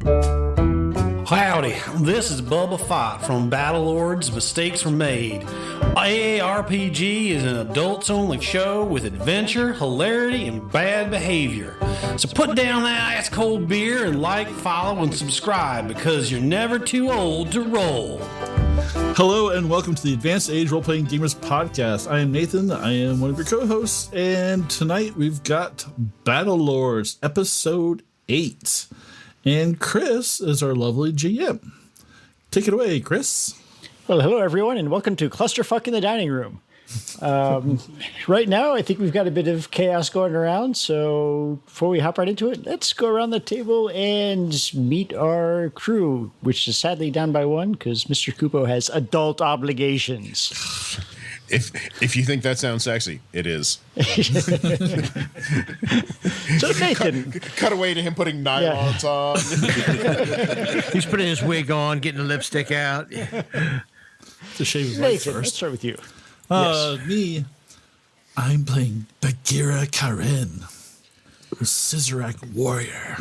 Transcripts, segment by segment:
Howdy, this is Bubba Fott from Battlelord's Mistakes Were Made. AARPG is an adults-only show with adventure, hilarity, and bad behavior. So put down that ice-cold beer and like, follow, and subscribe because you're never too old to roll. Hello and welcome to the Advanced Age Role-Playing Gamers Podcast. I am Nathan, I am one of your co-hosts, and tonight we've got Battlelords Episode 8. And Chris is our lovely GM. Take it away, Chris. Well, hello, everyone, and welcome to Clusterfuck in the Dining Room. Right now, I think we've got a bit of chaos going around, so before we hop right into it, let's go around the table and meet our crew, which is sadly down by one because Mr. Kupo has adult obligations. If you think that sounds sexy, it is. So Nathan, cut away to him putting nylons on. He's putting his wig on, getting the lipstick out. To shave his legs Nathan, let's first. start with you. Me, I'm playing Bagheera Ka'Ren, a Cizerack warrior,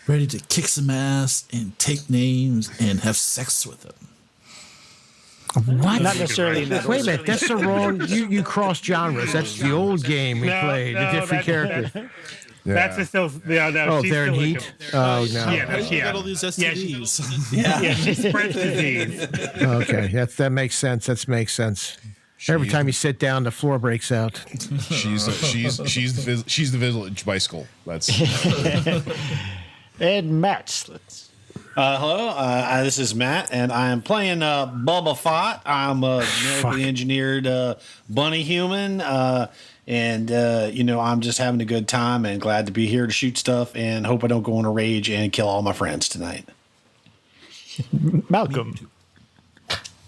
ready to kick some ass and take names and have sex with them. What? Not necessarily in that Wait a order. minute, that's the wrong. You cross genres. That's the old game we played. The different characters. That's a still. Yeah, no, Oh, she's they're in still Heat. Oh no. Yeah, no, You yeah. got all these STDs. Yeah, she spreads disease. Okay, that makes sense. That makes sense. Every time you sit down, the floor breaks out. She's the village bicycle. That's And Matt, let's. Hello, this is Matt, and I am playing Bubba Fott. I'm a genetically engineered bunny human, and I'm just having a good time and glad to be here to shoot stuff and hope I don't go on a rage and kill all my friends tonight. Malcolm.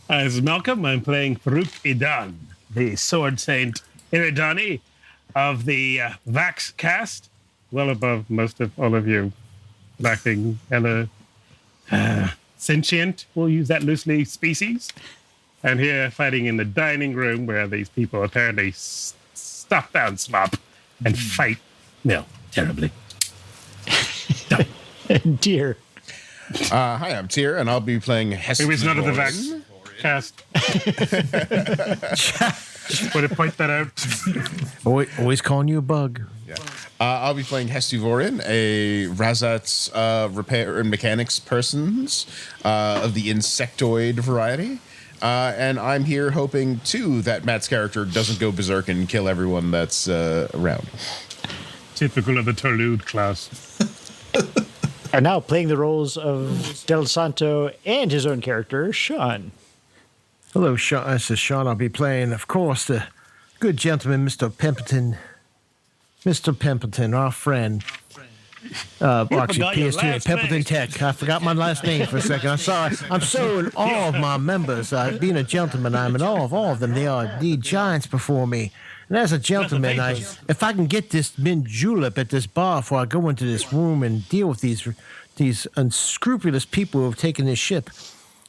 This is Malcolm. I'm playing Farooq Idan, the Swordsaint Eridani of the Vax caste, well above most of all of you, lacking hella sentient, we'll use that loosely, species. And here fighting in the dining room where these people apparently stuff down slop and fight, terribly. And Deer. hi, I'm Tyr, and I'll be playing Hestu It was none of the Vorin. Vax cast. Just want to point that out. Always calling you a bug. Yeah. I'll be playing Hestu Vorin, a Razat's repair and mechanics persons of the insectoid variety. And I'm here hoping, too, that Matt's character doesn't go berserk and kill everyone that's around. Typical of the Tolude class. Are now playing the roles of Del Santo and his own character, Sean. Hello, Sean. This is Sean. I'll be playing, of course, the good gentleman, Mr. Pimpleton. Mr. Pimpleton, our friend. Actually, PS2, Pimpleton Tech. I forgot my last name for a second. I'm sorry. I'm so in awe of my members. Being a gentleman, I'm in awe of all of them. They are indeed giants before me. And as a gentleman, if I can get this mint julep at this bar before I go into this room and deal with these unscrupulous people who have taken this ship,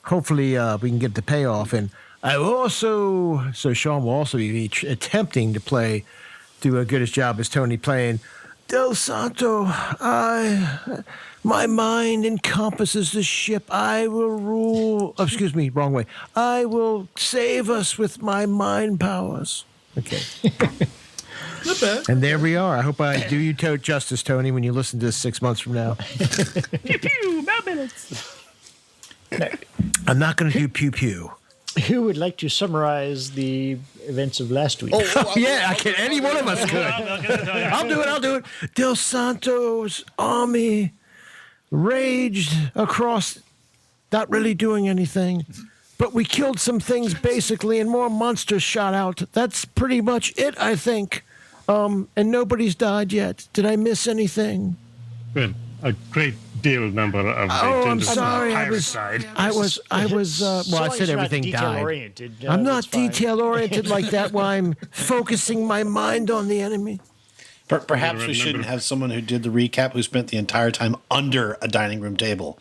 hopefully we can get the payoff. And I will also, so Sean will also be attempting to do a good as job as Tony playing Del Santo. My mind encompasses the ship. I will rule. Oh, excuse me, wrong way. I will save us with my mind powers. Okay. Not bad. And there we are. I hope I do you justice, Tony, when you listen to this 6 months from now. Pew pew, about minutes. I'm not going to do pew pew. Who would like to summarize the events of last week? Yeah, I can. Any one of us could. I'll do it. Del Santo's army raged across, not really doing anything. But we killed some things, basically, and more monsters shot out. That's pretty much it, I think. And nobody's died yet. Did I miss anything? Well, a great deal number of I'm victims sorry. on I the was. side. Well, I said everything died. I'm not detail-oriented like that while I'm focusing my mind on the enemy. Perhaps we shouldn't have someone who did the recap who spent the entire time under a dining room table.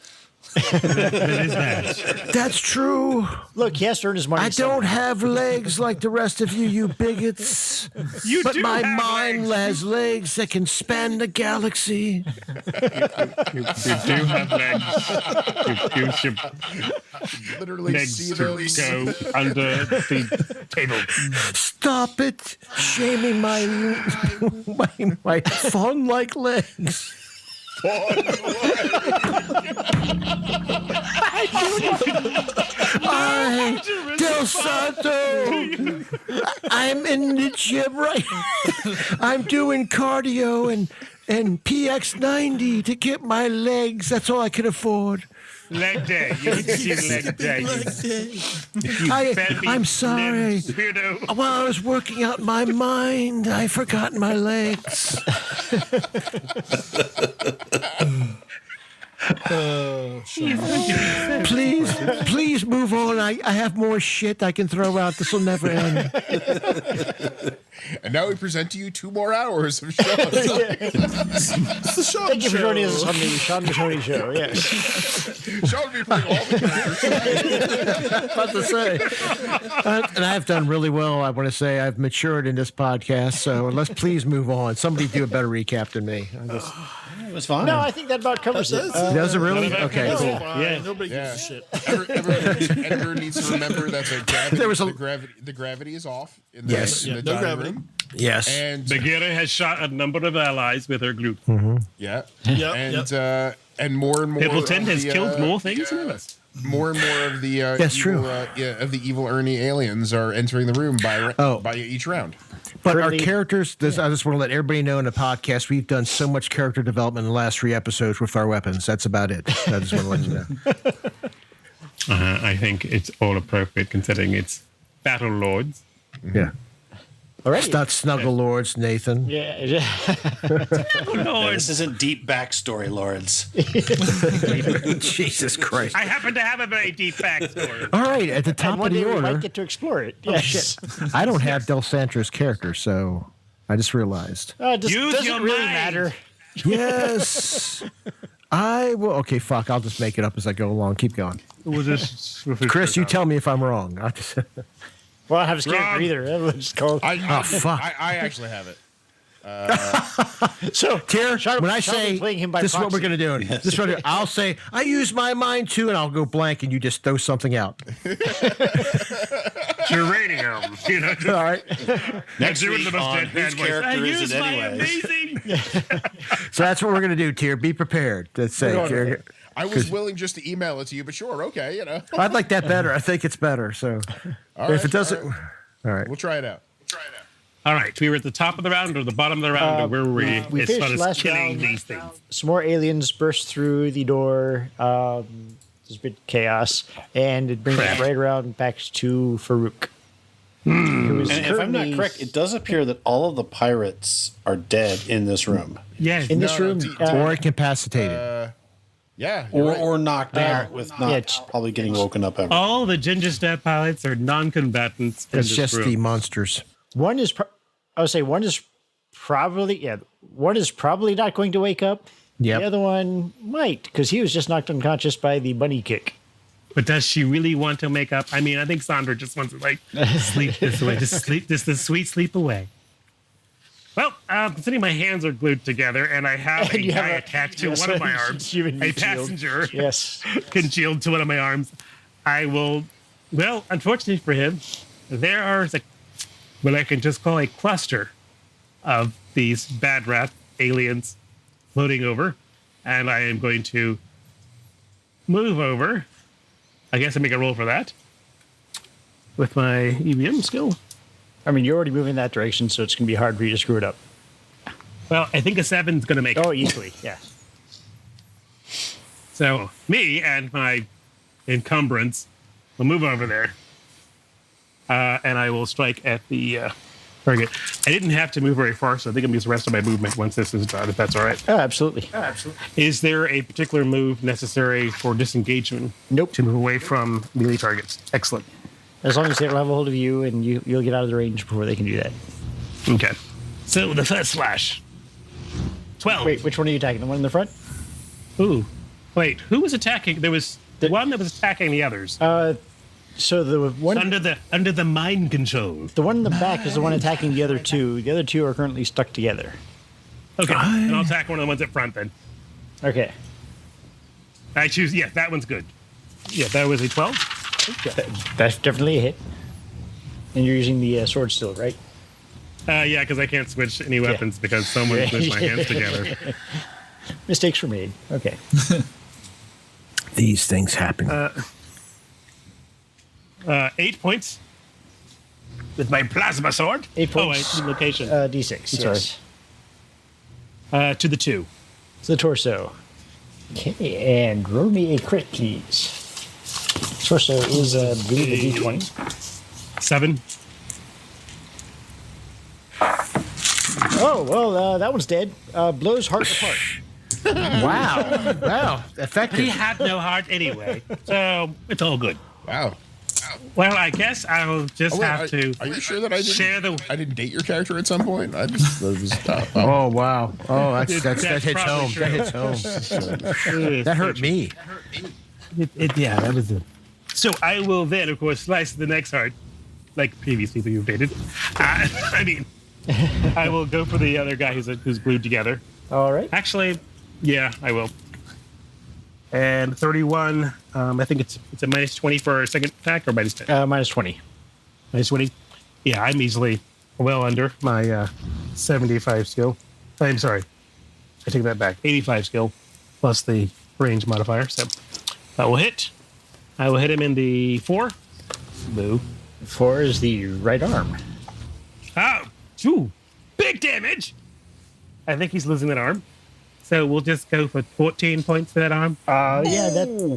That is bad. That's true. Look, he has to earn his money. I don't have legs like the rest of you bigots. You But do my have mind legs. has legs that can span the galaxy. You do have legs. You should Literally legs see to those. go under the table. Stop it, shaming my my fawn-like legs. Del Santo, I'm in the gym right. I'm doing cardio and PX90 to get my legs. That's all I can afford. Leg day. You need to see leg day. You belly I'm sorry. limbs weirdo. While I was working out my mind, I forgot my legs. Please move on. I have more shit I can throw out. This will never end. And now we present to you 2 more hours of shows. It's the Sean Thank you for Show. joining us on the Sean Matoni Show. Yes. Sean will be playing all the characters. About to say. And I've done really well. I want to say I've matured in this podcast. So let's please move on. Somebody do a better recap than me. It was fine. No, I think that about covers it. Does it really? Okay, cool. Yeah. Nobody Yeah. gives a shit. Edgar needs to remember that There was a- the gravity is off in the, Yes. in the Yeah, no dining gravity. room. Yes. And Bagheera has shot a number of allies with her glute. yeah, Yep, and more and more. Pimpleton of has the, killed more things than us. More and more of the That's evil, true. of the evil Ernie aliens are entering the room by each round. But our Currently- characters, I just want to let everybody know in the podcast, we've done so much character development in the last 3 episodes with our weapons. That's about it. I just want to let you know. I think it's all appropriate considering it's Battlelords. Yeah. All right. It's not Snuggle Lords, Nathan. Yeah. This isn't deep backstory, Lords. Jesus Christ. I happen to have a very deep backstory. All right, at the top And of one the day we order, might get to explore it. Yes. I don't have Del Santro's character, so I just realized. It Use doesn't your really mind. matter. Yes. I will. Okay, fuck. I'll just make it up as I go along. Keep going. We'll just Chris, you tell me if I'm wrong. I just, Well, I don't have his character Wrong. either. Everyone's called. fuck. I actually have it. So, Tier, Sean- when I Sean will say be playing him by this is what we're proxy. going to do, this is what I'll say, I use my mind too, and I'll go blank, and you just throw something out. geranium. You know, All right. Next doing week the most on deadpan whose voice. character I is use it my anyways? amazing. So that's what we're going to do, Tier. Be prepared. Let's say. We're going Tier. with I was willing just to email it to you, but sure, okay, I'd like that better. I think it's better. So All if right, it doesn't, all all right. we'll try it out. All right, we were at the top of the round or the bottom of the round, or where were we? we As far finished as last killing round. these things. Some more aliens burst through the door. There's a bit of chaos, and it brings us Crap. right around back to Farooq. Who is And if I'm not currently correct, it does appear that all of the pirates are dead in this room, Yes. in this No, room. Or incapacitated. Yeah, you're right. or knocked out with not yeah, it's- probably getting woken up ever. All the ginger snap pilots are non-combatants in It's this just room. the monsters. One is, I would say, one is probably not going to wake up. Yep. The other one might, because he was just knocked unconscious by the bunny kick. But does she really want to make up? I mean, I think Sandra just wants to like sleep this away, just sleep this sweet sleep away. Well, considering my hands are glued together and I have And a you have guy a- attached to yes, one of my a arms, human a shield. passenger Yes. congealed to one of my arms, I will. Well, unfortunately for him, there are what I can just call a cluster of these bad rat aliens floating over, and I am going to move over. I guess I make a roll for that with my EVM skill. I mean, you're already moving that direction, so it's going to be hard for you to screw it up. Well, I think a 7's going to make it. Oh, easily, yeah. So me and my encumbrance will move over there, and I will strike at the target. I didn't have to move very far, so I think I'm going to use the rest of my movement once this is done, if that's all right. Oh, absolutely. Is there a particular move necessary for disengagement? Nope. To move away from melee targets. Excellent. As long as they don't have a hold of you, and you'll get out of the range before they can do that. Okay. So the first slash. 12. Wait, which one are you attacking? The one in the front? Ooh. Wait, who was attacking? There was one that was attacking the others. So the one Under the mind control. the one in the back is the one attacking the other two. The other two are currently stuck together. Okay, and I'll attack one of the ones up front then. Okay. I choose. Yeah, that one's good. Yeah, that was a 12. That's definitely a hit. And you're using the sword still, right? Yeah, because I can't switch any weapons because someone pushed my hands together. Mistakes were made. Okay. These things happen. 8 points with my plasma sword. 8 points. Oh, wait, location. D6. Yes. To the 2. To the torso. Okay, and roll me a crit, please. Torso is, I believe, a D20. 7. Oh, well, that one's dead. Blows heart apart. Wow, effective. He had no heart anyway, so it's all good. Wow. Well, I guess I will just have to. Are you sure that I share didn't date your character at some point? I was Oh wow! Oh, that hits That's home. probably That hits home. That hurt me. Yeah, that was it. So I will then, of course, slice the next heart, like previously that you've dated. I mean, I will go for the other guy who's glued together. All right. Actually, yeah, I will. And 31, I think it's a minus 20 for a second attack or minus 10? Minus 20. Minus 20? Yeah, I'm easily well under my 75 skill. I'm sorry. I take that back. 85 skill plus the range modifier. So that will hit. I will hit him in the 4. Boo. 4 is the right arm. Oh, ooh, big damage. I think he's losing that arm. So we'll just go for 14 points for that arm. Yeah,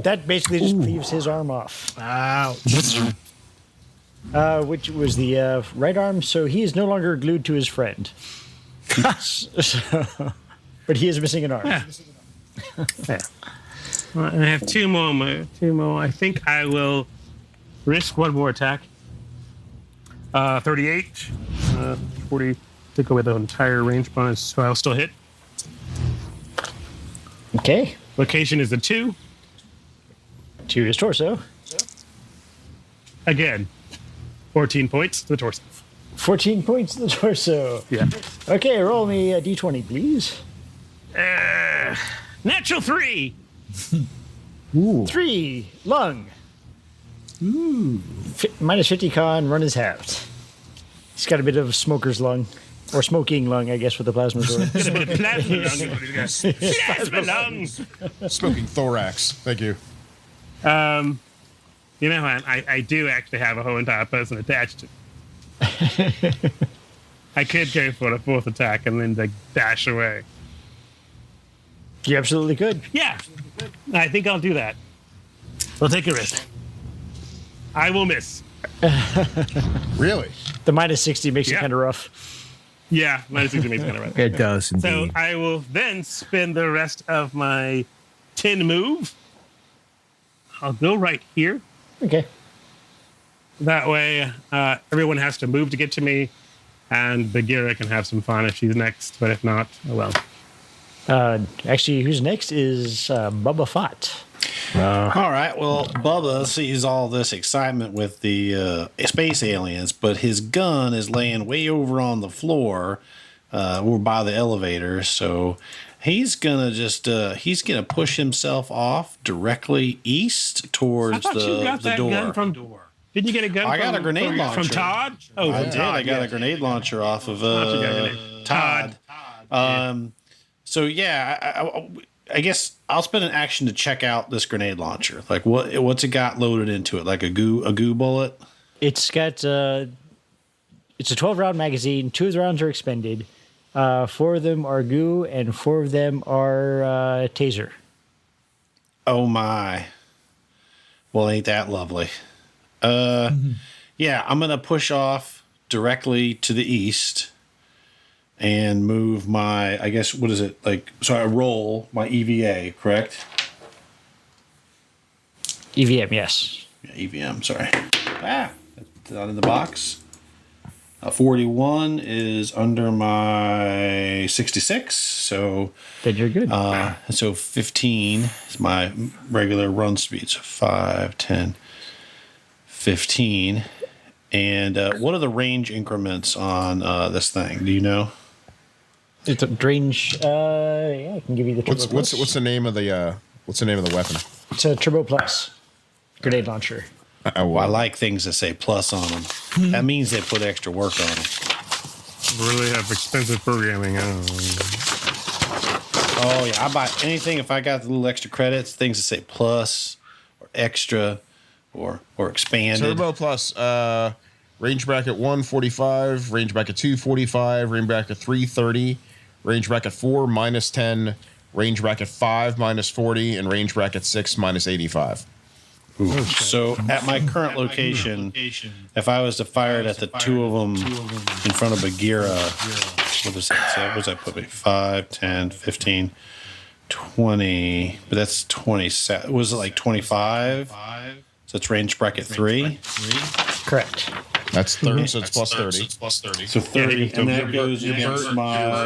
that basically just leaves his arm off. Which was the right arm, so he is no longer glued to his friend. But he is missing an arm. Yeah. Yeah. Well, I have two more. I think I will risk one more attack. 38. 40. Take away the entire range bonus, so I'll still hit. Okay. Location is a 2. 2 is torso. Again, 14 points to the torso. 14 points to the torso. Yeah. Okay, roll me a d20, please. Natural 3. 3, lung. Ooh. Minus 50 con, run is halved. He's got a bit of smoker's lung. Or smoking lung, I guess, with the plasma sword. Got a bit of plasma lung. is what he's got. Plasma lungs. smoking thorax. Thank you. You know what? I do actually have a whole entire person attached to. I could go for a 4th attack and then like dash away. You absolutely could. Yeah, I think I'll do that. We'll take a risk. I will miss. Really? The minus 60 makes it Yeah. kind of rough. Yeah, minus 60 makes it kind of right. It does So indeed. I will then spend the rest of my 10 move. I'll go right here. Okay. That way, everyone has to move to get to me, and Bagheera can have some fun if she's next. But if not, oh well. Actually, who's next is Bubba Fott. All right. Well, Bubba sees all this excitement with the space aliens, but his gun is laying way over on the floor. We're by the elevator, so he's gonna he's gonna push himself off directly east towards I thought you got the that door. gun from. Didn't you get a gun? I got a grenade from launcher. from Todd. Oh, I from did. Todd. I got yeah. a grenade launcher off of you got a grenade. Todd. So yeah, I guess I'll spend an action to check out this grenade launcher. Like what's it got loaded into it? Like a goo bullet? It's got it's a 12-round magazine. 2 of the rounds are expended. 4 of them are goo, and 4 of them are taser. Oh my. Well, ain't that lovely? Yeah, I'm gonna push off directly to the east and move my, I guess, what is it? Like, so I roll my EVA, correct? EVM, yes. Yeah, EVM, sorry. That's not in the box. 41 is under my 66, so Then you're good. so 15 is my regular run speed. So 5, 10, 15. And what are the range increments on this thing? Do you know? It's a range. Yeah, I can give you the turbo What's plus. the name of the weapon? It's a turbo plus grenade launcher. Well, I like things that say plus on them. That means they put extra work on them. Really have expensive programming. I don't know. Oh, yeah. I buy anything if I got the little extra credits, things that say plus or extra or expanded. Turbo Plus, range bracket 1, 45, range bracket 2, 45, range bracket 3, 30, range bracket 4, minus 10, range bracket 5, minus 40, and range bracket 6, minus 85. Ooh. So at my current location, if I was to fire it at the two of them in front of Bagheera, what does that say? What does that put me? 5, 10, 15, 20. But that's 20. Was it like 25? So it's range bracket 3? Correct. That's 30, so it's plus 30. So 30, and that goes against my...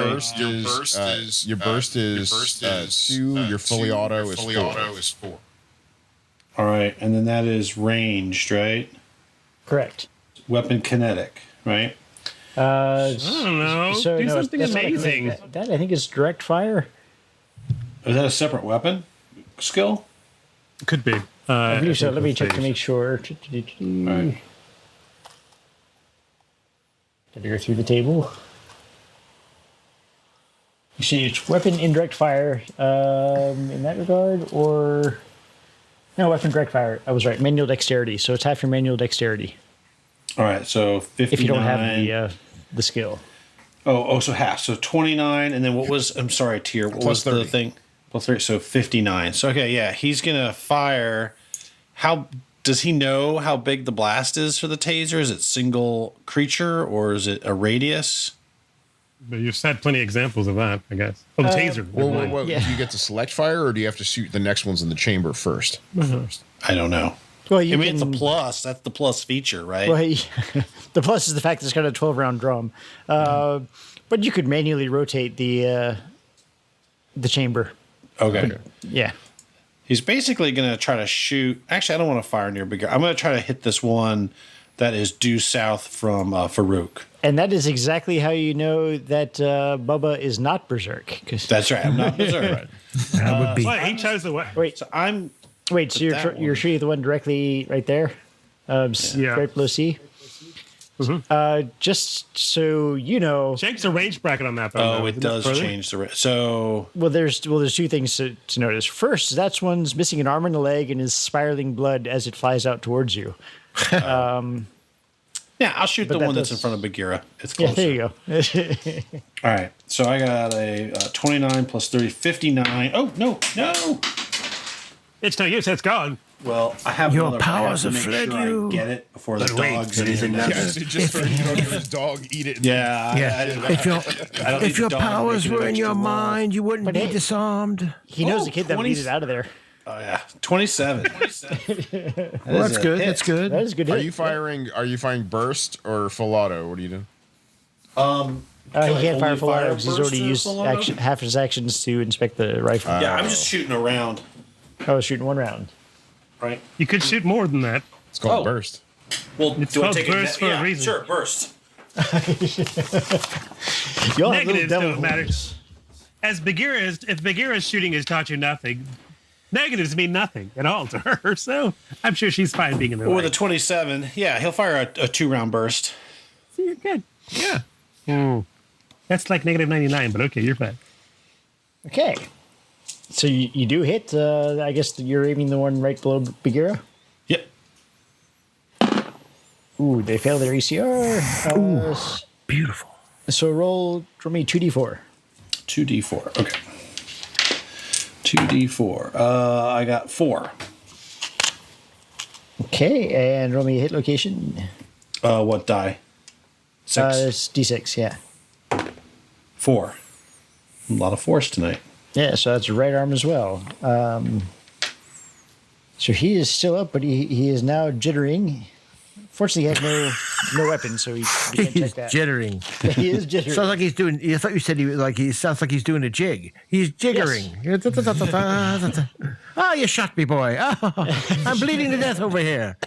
Your burst is 2, your fully auto is 4. All right, and then that is ranged, right? Correct. Weapon kinetic, right? I don't know. Do something that's not amazing. that I think is direct fire. Is that a separate weapon skill? Could be. I believe so. Let me check to make sure. All right. Did I go through the table? You see, it's weapon indirect fire in that regard, or no, weapon direct fire. I was right. Manual dexterity. So it's half your manual dexterity All right, so 59. if you don't have the skill. So half. So 29, and then what was, I'm sorry, Tier, what Plus was 30. the thing? Plus 30, so 59. So, okay, yeah, he's going to fire. How does he know how big the blast is for the taser? Is it single creature, or is it a radius? But you've had plenty of examples of that, I guess. Oh, the taser. Well, Yeah. do you get to select fire, or do you have to shoot the next ones in the chamber first? I don't know. Well, I mean, it's a plus. That's the plus feature, right? Well, the plus is the fact that it's got a 12-round drum, but you could manually rotate the chamber. Okay. Yeah. He's basically going to try to shoot. Actually, I don't want to fire near Bigger. I'm going to try to hit this one that is due south from Farooq. And that is exactly how you know that Bubba is not berserk. That's right. I'm not berserk. That would be. Well, he chose the way. Wait, So I'm. wait. So that you're shooting the one directly right there, Yeah. right below C. Just so you know, Change the range bracket on that. Though, Oh, it isn't does further? change the. So well, there's two things to notice. First, that one's missing an arm and a leg and is spiraling blood as it flies out towards you. yeah, I'll shoot the that one that's in does- front of Bagheera. It's Yeah, closer. there you go. All right. So I got a 29 plus 30, 59. Oh no. It's no use. It's gone. Well, I have Your another, but I powers have to have make fled sure you. I get it before the But wait, dogs. there is in there. another. Yes, it just throws it under his dog, eat it. Yeah. Yeah. If I don't need if your the dog powers making an were in extra your roll. mind, you wouldn't But be hey- disarmed. He knows Oh, the kid that 20 lead it out of there. Oh yeah, 27. Well, that's good. That's good. That is a good Are hit. you firing burst or full auto? What are you doing? He can't fire only full fire auto because he's burst already or used full auto? half his actions to inspect the rifle. Yeah, I'm just shooting around. I was shooting one round. Right. You could shoot more than that. It's called Oh. burst. Well, It's do I called take burst for a reason. Sure, burst. You all have little Negatives devil don't matter. horns. As Bagheera is, if Bagheera's shooting has taught you nothing, negatives mean nothing at all to her. So I'm sure she's fine being in the Or with a light. 27, yeah, he'll fire a 2-round burst. So you're good. Yeah. That's like negative 99, but okay, you're fine. Okay. So you do hit. I guess you're aiming the one right below Bagheera. Yep. Ooh, they fail their ECR. Beautiful. So roll for me 2d4. 2d4. Okay. 2d4. I got 4. Okay, and roll me a hit location. What die? 6. It's d6. Yeah. 4. A lot of force tonight. Yeah. So that's right arm as well. So he is still up, but he is now jittering. Fortunately, he has no weapon, so he can't He's check that. jittering. He is jittering. Sounds like he's doing. I thought you said he sounds like he's doing a jig. He's jiggering. Oh, you shot me, boy. Oh, I'm bleeding to death over here.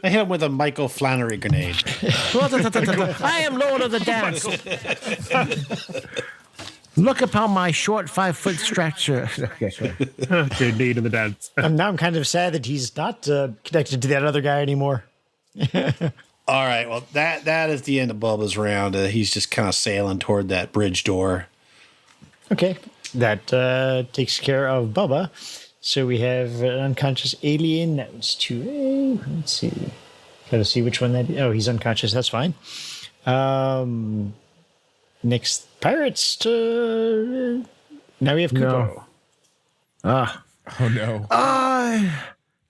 I hit him with a Michael Flannery grenade. I am Lord of the Dance. Look upon my short 5-foot stature. Okay, sorry. Good need in the dance. Now I'm kind of sad that he's not connected to that other guy anymore. All right, well, that is the end of Bubba's round. He's just kind of sailing toward that bridge door. Okay, that takes care of Bubba. So we have an unconscious alien. That was 2A. Let's see. Gotta see which one that is. Oh, he's unconscious. That's fine. Next, pirates. Now we have Kupo. No. Oh no.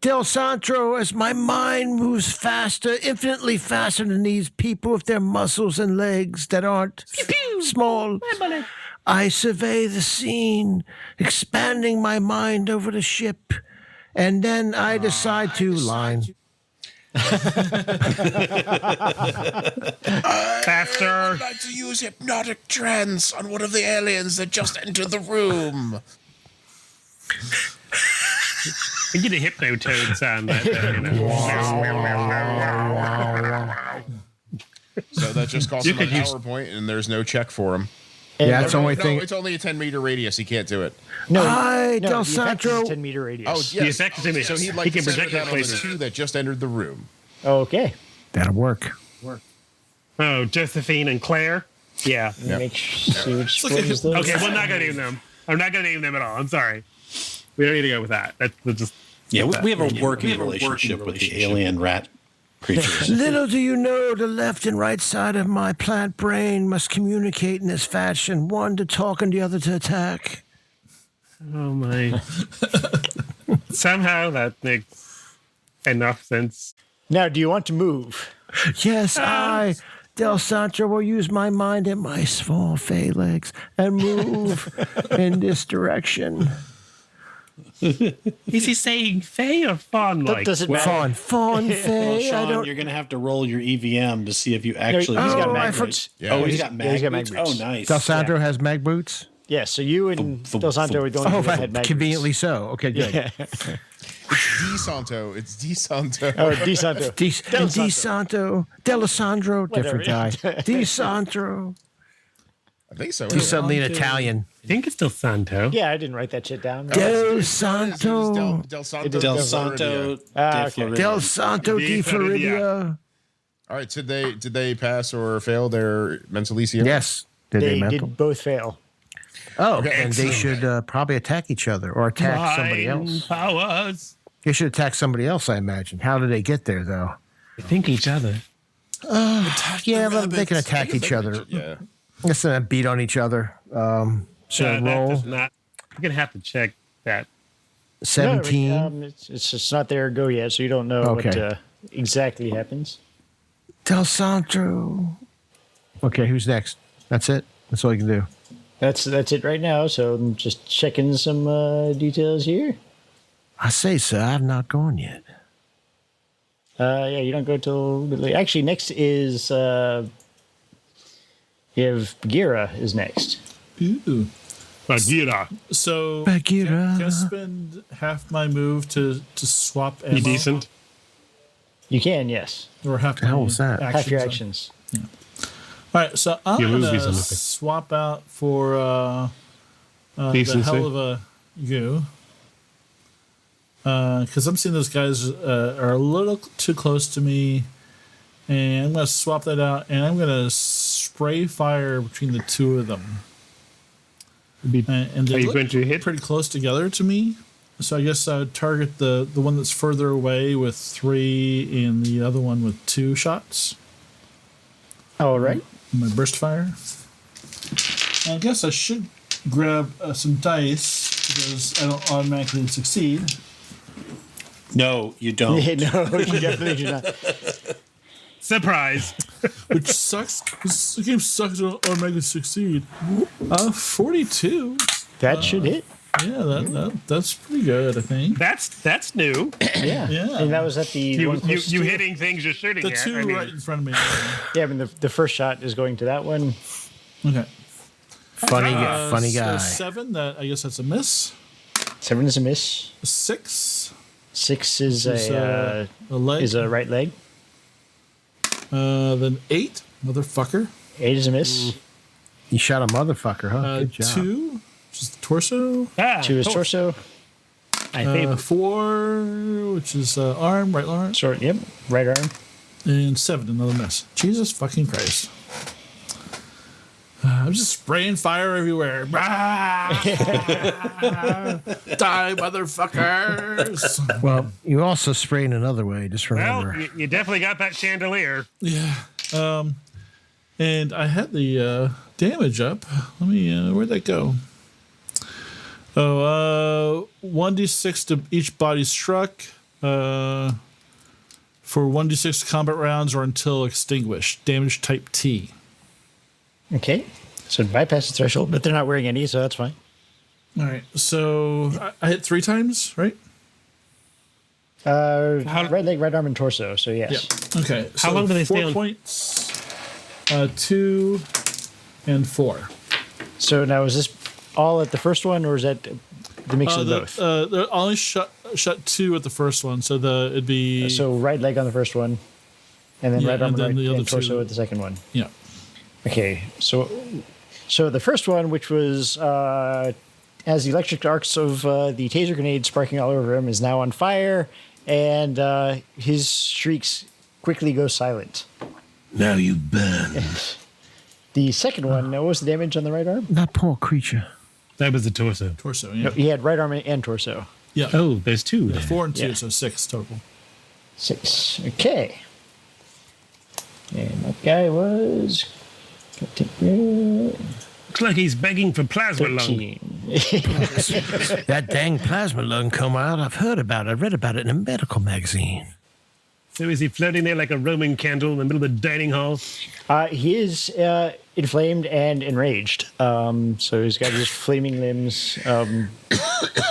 Del Santro, as my mind moves faster, infinitely faster than these people with their muscles and legs that aren't small. I survey the scene, expanding my mind over the ship, and then I decide to line. Faster. I'd like to use hypnotic trance on one of the aliens that just entered the room. I get a hypnotone sound right there, you know. So that just costs him a could use- power point, and there's no check for him. Yeah, that's the only No, thing. it's only a 10-meter radius. He can't do it. No, Hi, no, Del the effect is Santro. 10-meter radius. Oh, The yes. effect is in So it. he'd like He to can center project that it on the places. two that just entered the room. Okay. That'll work. Oh, Josephine and Claire? Yeah. Make see which ones those. Okay, well, I'm not going to name them. I'm not going to name them at all. I'm sorry. We don't need to go with that. That's just. Yeah, we have a working relationship with the alien rat creatures. Little do you know, the left and right side of my plant brain must communicate in this fashion, one to talk and the other to attack. Oh, my. Somehow that makes enough sense. Now, do you want to move? Yes, I, Del Santro, will use my mind and my small fey legs and move in this direction. Is he saying Fae or Fawn? That doesn't matter. Fawn, Well, fey. I Sean, don't. you're going to have to roll your EVM to see if you actually. he's got Oh, mag I for- boots. Yeah. Oh, he's got mag he's got boots? mag boots. Oh, nice. Del Santro has mag boots. Yeah, so you and Del Santo are the only Oh, ones that had mag conveniently boots. so. Okay, good. Yeah. It's Di Santo. It's Di Santo. Oh, Di Santo. Di Del Santo, D'Alessandro, different guy. Whatever. Di Santro. I think so. He's suddenly an Italian. I think it's still Santo. Yeah, I didn't write that shit down. Del Del Santo. Santo. Del de Santo. Floridia. Ah, de okay. Floridia. Del Santo di Floridia. All right. Did they pass or fail their mentalicia? Yes. Did They mental? did both fail. Oh, and they should probably attack each other or attack somebody Mind else. powers. They should attack somebody else, I imagine. How did they get there, though? I think each other. Yeah, but they can attack each other. Yeah. Let's beat on each other. Should I That roll? does not. I'm gonna have to check that. 17. No, it's just not there go yet, so you don't know Okay. what exactly happens. Del Santo. Okay, who's next? That's it? That's all you can do. That's it right now. So I'm just checking some details here. I say, sir, I've not gone yet. Yeah, you don't go till actually next is you have Bagheera is next. Ooh. Bagheera. So Bagheera. can I spend half my move to swap ammo? You decent? You can, yes. Or half The hell my was that? Half your actions? actions. All right, so I'm Your movies gonna on the thing. swap out for the Decency. hell of a you. Because I'm seeing those guys are a little too close to me, and I'm gonna swap that out, and I'm gonna spray fire between the two of them. And Are they you look going to hit? pretty close together to me, so I guess I would target the one that's further away with 3, and the other one with 2 shots. All right. My burst fire. I guess I should grab some dice because I don't automatically succeed. No, you don't. Yeah, no, you definitely do not. Surprise. Which sucks. This game sucks to automatically succeed. 42. That should hit. That's pretty good, I think. That's new. Yeah. Yeah. And that was at the You one closest you to- hitting things you're shooting The at. two I mean, right in front of me. Yeah, I mean, the first shot is going to that one. Okay. Funny guy. So 7, that I guess that's a miss. 7 is a miss. 6 6 is is a leg. is a right leg. Then 8, motherfucker. 8 is a miss. You shot a motherfucker, huh? Good job. 2, which is the torso. 2 is torso. I think 4, which is arm, right arm. Sword. Yep. Right arm. And 7, another miss. Jesus fucking Christ. I'm just spraying fire everywhere. Die, motherfuckers. Well, you also sprayed another way. Just remember. well, you definitely got that chandelier. Yeah. And I had the damage up. Let me, where'd that go? Oh, 1d6 to each body struck for 1d6 combat rounds or until extinguished. Damage type T. Okay. So it bypasses the threshold, but they're not wearing any, so that's fine. All right. So I hit 3 times, right? Right leg, right arm, and torso. So yes. Yeah. Okay. How long do they stay 4 on? points, 2, and 4. So now is this all at the first one, or is that the mix of both? They only shut 2 at the first one, so it'd be So right leg on the first one, and then Yeah, right arm and then and, the right, other and torso 2. at the second one. yeah. Okay, so the first one, which was has the electric arcs of the taser grenade sparking all over him, is now on fire, and his shrieks quickly go silent. Now you burn. The second one, what was the damage on the right arm? That poor creature. That was the torso. Torso. Yeah. No, he had right arm and torso. Yeah. Oh, there's 2. there. 4 and 2, Yeah. so 6 total. 6. Okay. And that guy was Looks like he's begging for plasma lung. 13. That dang plasma lung come out. I've heard about it. I read about it in a medical magazine. So is he floating there like a Roman candle in the middle of the dining hall? He is inflamed and enraged. So he's got his flaming limbs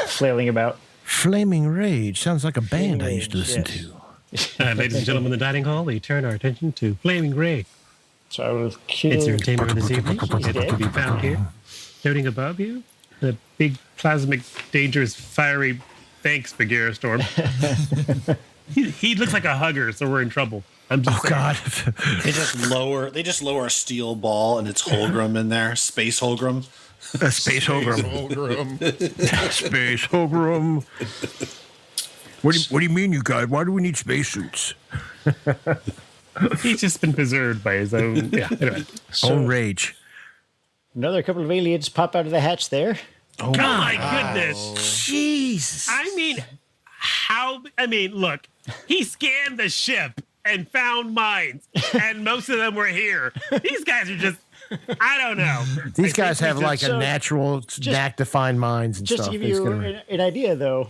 flailing about. Flaming Rage sounds like a band I used to listen Yes. to. Ladies and gentlemen, in the dining hall, we turn our attention to Flaming Ray. So I will kill. It's your entertainment this evening. He's It can be dead. found here. Floating above you, the big plasmic, dangerous, fiery, thanks, Bagheera Storm. he looks like a hugger, so we're in trouble. I'm just Oh, God. They just lower a steel ball and it's Holgram in there, space Holgram. Space Ogre. Holgram. Space Ogre. What do you mean, you guys? Why do we need spacesuits? He's just been preserved by his own. Yeah, anyway. Own rage. Another couple of aliens pop out of the hatch there. Oh my goodness. Jesus. I mean, look, he scanned the ship and found mines, and most of them were here. These guys are just, I don't know. These guys have like a so- natural knack to find mines and Just stuff. to give you an idea, though,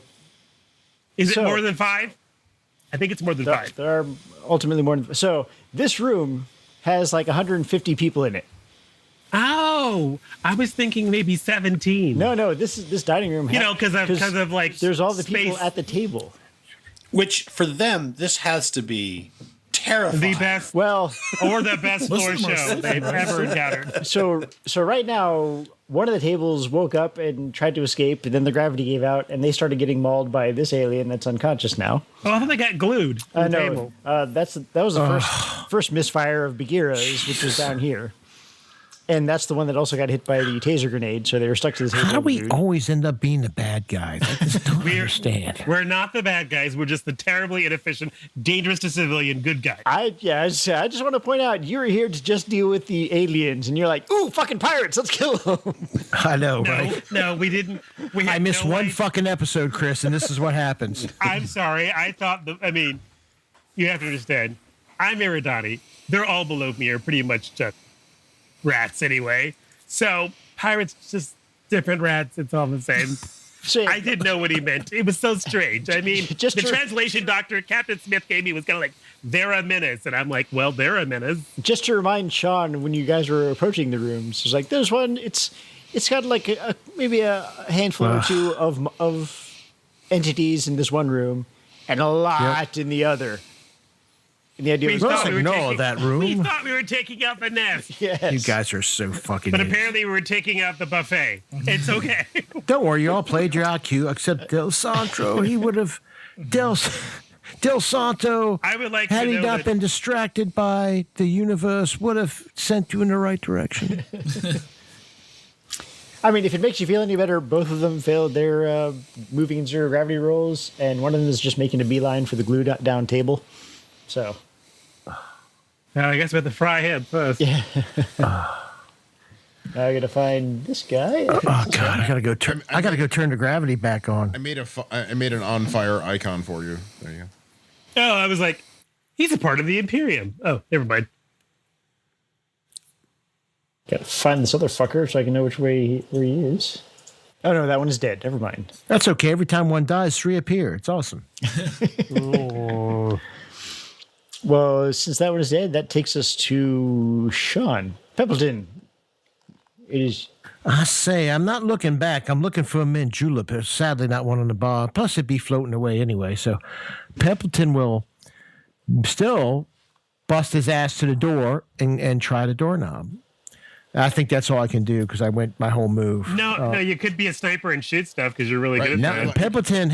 Is it So- more than 5? I think it's more than 5. there are ultimately more than. So this room has like 150 people in it. Oh, I was thinking maybe 17. No, this dining room. You know, because of like there's all the people space. at the table. Which for them, this has to be terrifying. The best Well, or the best Most floor of them are show sitting they've there. ever encountered. so right now, one of the tables woke up and tried to escape, and then the gravity gave out, and they started getting mauled by this alien that's unconscious now. Oh, I thought they got glued to the No, table. that was the first misfire of Bagheera's, which was down here. And that's the one that also got hit by the taser grenade, so they were stuck to the table. How do we dude. always end up being the bad guys? I just don't understand. We're not the bad guys. We're just the terribly inefficient, dangerous to civilian good guys. I just want to point out you were here to just deal with the aliens, and you're like, "Ooh, fucking pirates! Let's kill them." I know, right? No, we didn't. We I had missed no one idea. fucking episode, Chris, and this is what happens. I'm sorry. I thought you have to understand. I'm Eridani. They're all below me are pretty much just rats anyway. So pirates, just different rats. It's all the same. So, I didn't know what he meant. It was so strange. I mean, Just the to- translation doctor, Captain Smith, gave me was kind of like, they're a menace. And I'm like, well, they're a menace. just to remind Sean, when you guys were approaching the rooms, it's like there's one. it's got like maybe a handful or two of entities in this one room, and a lot in the other. And the idea was Let's ignore that room. We thought we were taking out the nest, yes. You guys are so fucking. but idiots. apparently we were taking out the buffet. It's okay. Don't worry, you all played your IQ except Del Santo. He would have Del Santo. I would like had to he know not that- been distracted by the universe, would have sent you in the right direction. I mean, if it makes you feel any better, both of them failed their moving in zero gravity rolls, and one of them is just making a beeline for the glued down table. So, Well, I guess we have to fry him first. yeah. Now I gotta find this guy. Oh God, I gotta go turn. I gotta go turn the gravity back on. I made an on fire icon for you. There you go. Oh, I was like, he's a part of the Imperium. Oh, never mind. Gotta find this other fucker so I can know which way where he is. Oh no, that one is dead. Never mind. That's okay. Every time one dies, 3 appear. It's awesome. Well, since that one is dead, that takes us to Sean Peppleton. It is. I say, I'm not looking back. I'm looking for a mint julep. There's sadly not one on the bar. Plus, it'd be floating away anyway. So, Peppleton will still bust his ass to the door and try the doorknob. I think that's all I can do because I went my whole move. No, you could be a sniper and shoot stuff because you're really good at Now, that. Peppleton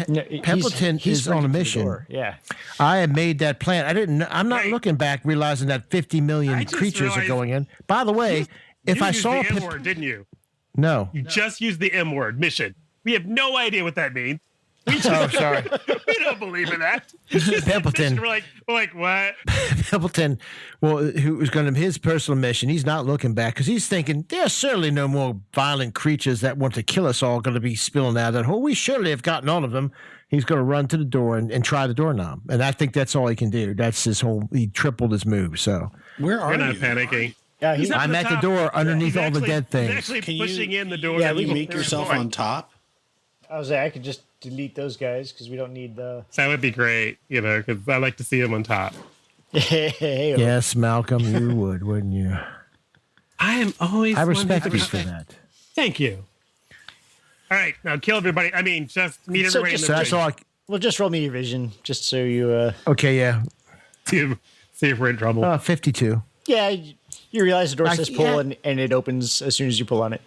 is on a mission. Yeah. I have made that plan. I'm not Right. looking back, realizing that 50 I million just creatures are realized- going in. By the way, if You I used saw the M word, didn't you? no, You just used the M word, mission. We have no idea what that means. oh sorry, We don't believe in that. Peppleton. We're like, what? Peppleton, well, who was going to his personal mission? He's not looking back because he's thinking there's certainly no more violent creatures that want to kill us all going to be spilling out of that hole. We surely have gotten all of them. He's going to run to the door and try the doorknob, and I think that's all he can do. That's his whole. He tripled his move. So Where are We're not you? panicking. Yeah, He's up I'm the at the top. door underneath He's all the actually- dead things. He's actually Can you- pushing in the door. Yeah, Can you we make yourself on top? I was like, I could just delete those guys because we don't need the. That would be great, because I like to see him on top. Hey, Yes, Malcolm, you would, wouldn't you? I am always. I respect wondering- you for that. Thank you. All right, now kill everybody. I mean, just meet So everybody just- So in that's the all. ring. I, well, just roll me your vision, just so you. okay, yeah, See if we're in trouble. 52. Yeah, you realize the door says pull, yeah. and it opens as soon as you pull on it.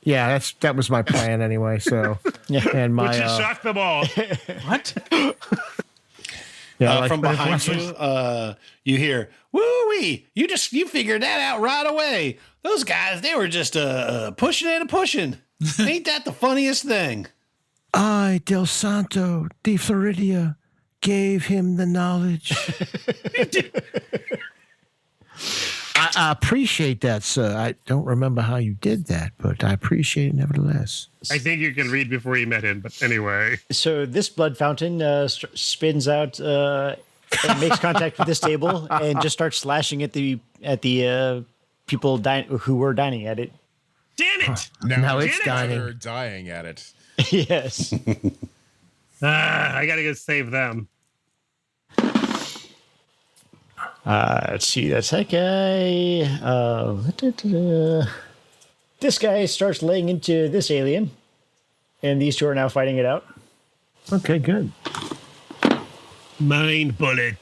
Yeah, that was my plan anyway. So Yeah. and my Which has shocked them all. What? yeah, like, From but if behind Wesley- you hear, woo-wee, you figured that out right away. Those guys, they were just pushing and pushing. Ain't that the funniest thing? I, Del Santo de Floridia, gave him the knowledge. I appreciate that, sir. I don't remember how you did that, but I appreciate it nevertheless. I think you can read before you met him, but anyway. So this blood fountain spins out and makes contact with this table and just starts slashing at the people who were dining at it. Damn it! Now it's Janet! They're dying at it. Yes. I gotta go save them. Let's see. That's that guy. This guy starts laying into this alien, and these two are now fighting it out. Okay, good. Mind bullet.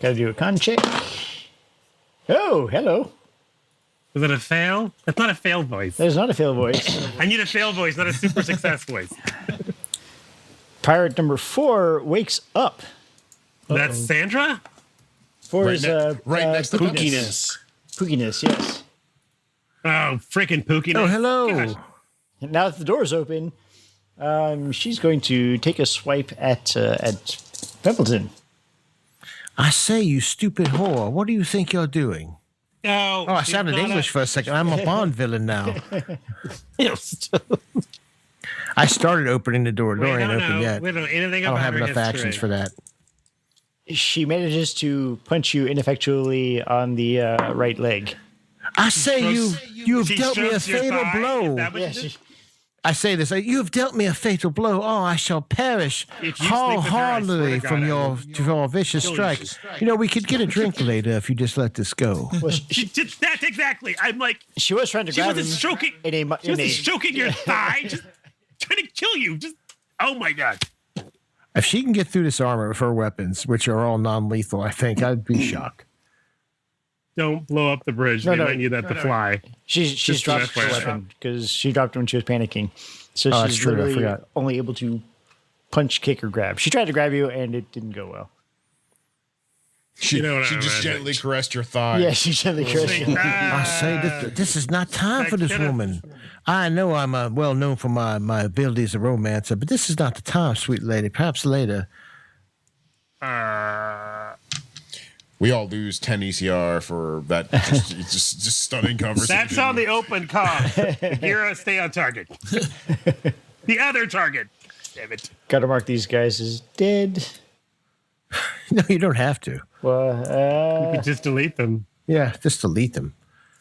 Got to do a con check. Oh, hello. Is that a fail? That's not a fail voice. That is not a fail voice. I need a fail voice, not a super success voice. Pirate number 4 wakes up. That's Sandra? 4 Right is next to Pookiness. Pookiness, yes. Oh, freaking Pookie. Oh, hello. Gosh. And now that the door is open, she's going to take a swipe at Peppleton. I say, you stupid whore. What do you think you're doing? No. Oh, I she's sounded not English for a second. I'm a Bond villain now. Yes. I started opening the door. The door We ain't don't open know. yet. We don't know anything I don't about have her enough history. actions for that. She manages to punch you ineffectually on the right leg. I say, you have She dealt me a strokes your fatal thigh? blow. Is that what Yeah, you did? I say this, you have dealt me a fatal blow. Oh, I shall perish If you sleep with her, I swear wholeheartedly to from God, your vicious kill you. strikes. You know, we could get a drink later if you just let this go. Well, That's exactly. I'm like, she was trying to she grab him. wasn't stroking. In She wasn't stroking your thigh. Just trying to kill you. Just, oh my God. If she can get through this armor with her weapons, which are all non-lethal, I think I'd be shocked. Don't blow up the bridge. No, They no. might need that to fly. She's Just dropped an her FYI. weapon because she dropped it when she was panicking. So Oh, that's she's true, I literally forgot. only able to punch, kick, or grab. She tried to grab you, and it didn't go well. She, You know what she I just mean. gently caressed your thigh. Yeah, she gently caressed you. I say this is not time for this could've- woman. I know I'm well known for my abilities as a romancer, but this is not the time, sweet lady. Perhaps later. We all lose 10 ECR for that just stunning conversation. That's on the open call. Bagheera, stay on target. The other target. Damn it. Got to mark these guys as dead. No, you don't have to. Well, You could just delete them. Yeah, just delete them.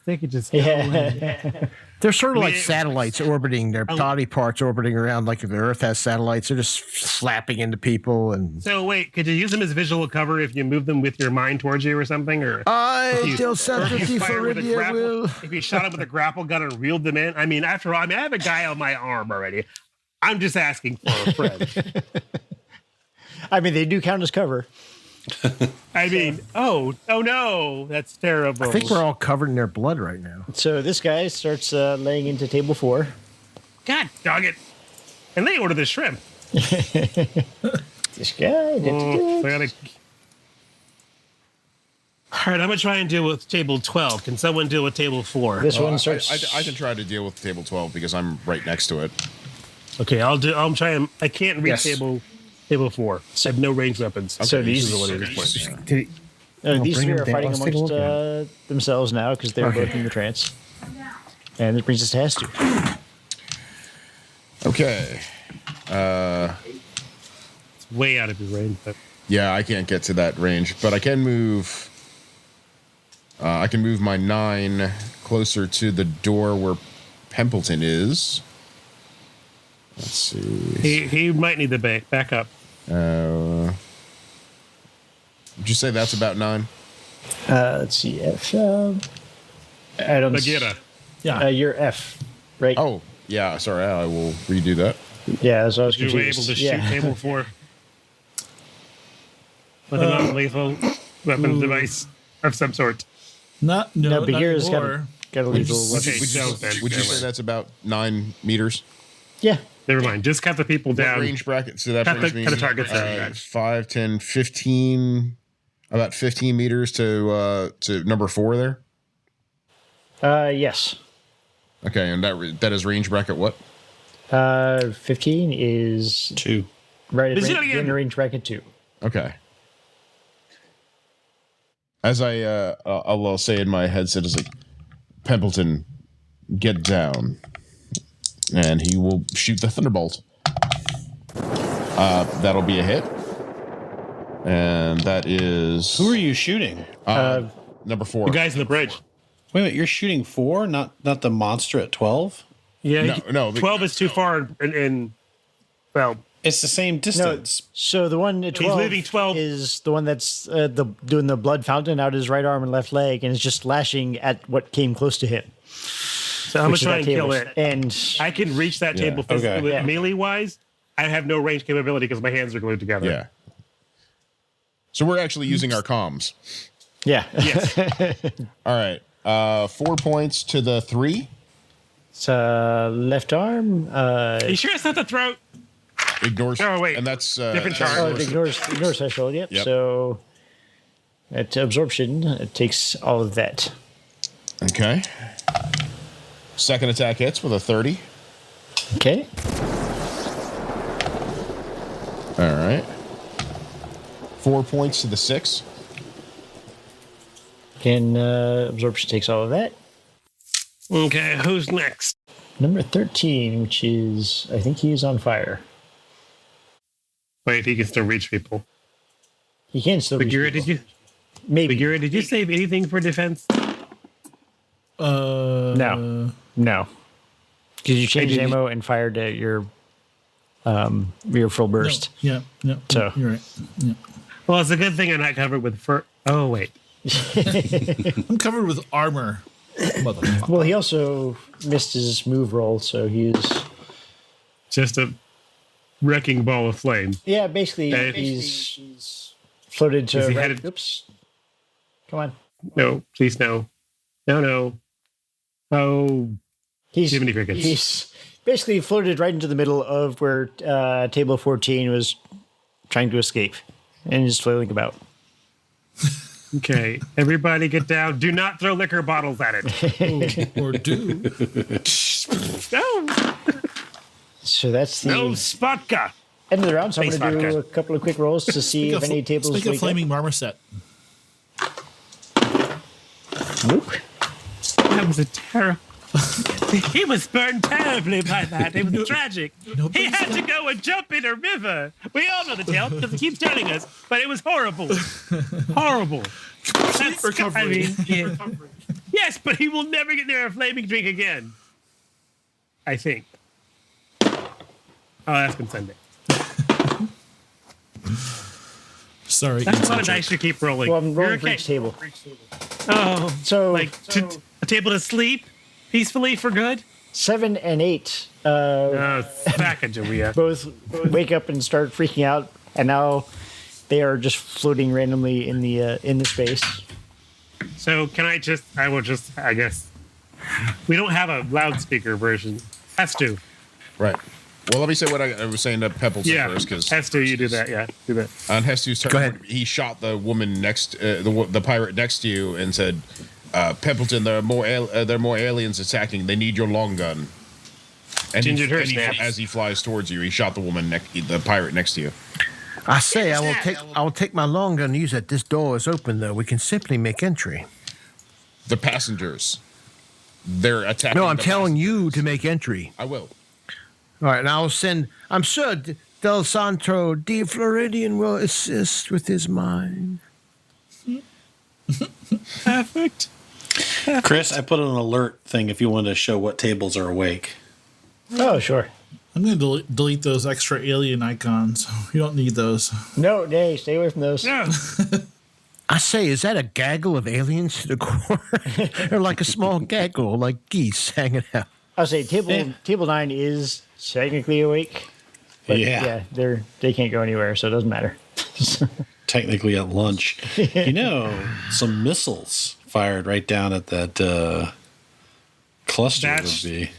They could just. yeah. They're sort of like it- satellites orbiting, their body parts orbiting around. Like if the Earth has satellites, they're just slapping into people. And So wait, could you use them as visual cover if you move them with your mind towards you or something? Or I, Del or Santo if di you fire with a Floridia grapple, will. if you shot him with a grapple gun and reeled them in? I mean, after all, I have a guy on my arm already. I'm just asking for a friend. I mean, they do count as cover. I mean, oh no, that's terrible. I think we're all covered in their blood right now. So this guy starts laying into table 4. God dog it. And they order the shrimp. This guy. Oh, I gotta... All right, I'm gonna try and deal with table 12. Can someone deal with table 4? This one starts. I can try to deal with table 12 because I'm right next to it. Okay, I'll try and I can't reach Yes. table 4. I have no ranged weapons. So these- This is what it is. Did he, These bring three him are down. fighting Let's take a amongst look at themselves now because they're Okay. both in the trance. And it brings us to Hestu. Okay. It's way out of your range, but Yeah, I can't get to that range, but I can move. I can move my 9 closer to the door where Pempleton is. Let's see. he might need the back up. Would you say that's about 9? Let's see. F. I don't. Bagheera. You're F, right? Oh, yeah. Sorry, I will redo that. Yeah, so I was You were confused. able to shoot yeah. table 4 with a non-lethal weapon device of some sort. No, Bagheera's anymore. got a lethal Would weapon. you, would you, so then, would you never say mind. that's about 9 meters? Yeah. Never mind. Just cut the people What down. range bracket? So that Cut brings the- me cut the targets down. 5, 10, 15, about 15 meters to number 4 there. Yes. Okay, and that is range bracket what? 15 is 2. right Is it at again? range bracket 2. Okay. As I'll say in my headset is like, Pempleton, get down, and he will shoot the thunderbolt. That'll be a hit, and that is Who are you shooting? number 4. The guys in the bridge. Wait a minute, you're shooting 4, not the monster at 12? Yeah, No, 12 is too far in well, It's the same No, distance. so the one at 12, leaving 12. is the one that's doing the blood fountain out his right arm and left leg and is just slashing at what came close to him. so I'm gonna which is try that and kill table. it. And I can reach that table physically, Okay. but Yeah. melee wise, I have no range capability because my hands are glued together. Yeah. So we're actually using our comms. yeah. Yes. All right. 4 points to the 3. It's left arm. Are you sure it's not the throat? Ignores. Oh, wait. And that's Different that's chart. Oh, it ignores threshold. Yep. Yep. So at absorption, it takes all of that. Okay. Second attack hits with a 30. Okay. All right. 4 points to the 6. Again, absorption takes all of that. Okay, who's next? Number 13, which is, I think he is on fire. Wait, he can still reach people. He can still reach Bagheera, people. did you? Maybe. Bagheera, did you save anything for defense? No. Did you change ammo and fired at your full burst? No, yeah. So You're right. Yeah. Well, it's a good thing I'm not covered with fur. Oh, wait. I'm covered with armor. Motherfucker. Well, he also missed his move roll, so he's Just a wrecking ball of flame. yeah. Basically, he's floated to. Is he right, headed- oops! Come on. No, please no. No. Oh, He's Jiminy Crickets. He's basically floated right into the middle of where table 14 was trying to escape, and is flailing about. okay. Everybody get down. Do not throw liquor bottles at it. Or do. No. So that's the No spodka. end of the round. So I'm Thanks, going to do vodka. a couple of quick rolls to see if any tables Speak of wake flaming marmoset. up. Nope. That was a terrible. He was burned terribly by that. It was tragic. He had to go and jump in a river. We all know the tale because it keeps telling us, but it was horrible. Horrible. That's, recovery. I mean, yeah. Yes, but he will never get near a flaming drink again. I think. I'll ask him Sunday. Sorry. That's inside what I joke. should keep rolling. Well, I'm rolling You're for okay. each table. Oh, So like a table to sleep peacefully for good. 7 and 8 Back at Julia. both wake up and start freaking out, and now they are just floating randomly in the space. So can I just? I will just. I guess we don't have a loudspeaker version. Has to. Right. Well, let me say what I was saying to Pebbles Yeah. first, because Has to. You do that. Yeah. Do that. on Hestu's turn, Go ahead. he shot the woman next, the pirate next to you, and said, "Peppleton, there are more aliens attacking. They need your long gun." And Gingered her and snaps. as he flies towards you, he shot the woman, the pirate next to you. I say I will take my long gun and use it. This door is open though. We can simply make entry. The passengers, they're attacking. No, I'm the telling passengers. you to make entry. I will. All right, and I'll send. I'm sure Del Santo de Floridian will assist with his mind. Perfect. Chris, I put an alert thing if you wanted to show what tables are awake. Oh, sure. I'm going to delete those extra alien icons. You don't need those. No, nay, stay away from those. No. I say, is that a gaggle of aliens to the core, or like a small gaggle, like geese hanging out? I'll say table 9 is technically awake. But Yeah. they can't go anywhere, so it doesn't matter. Technically at lunch. You know, some missiles fired right down at that cluster That's- would be.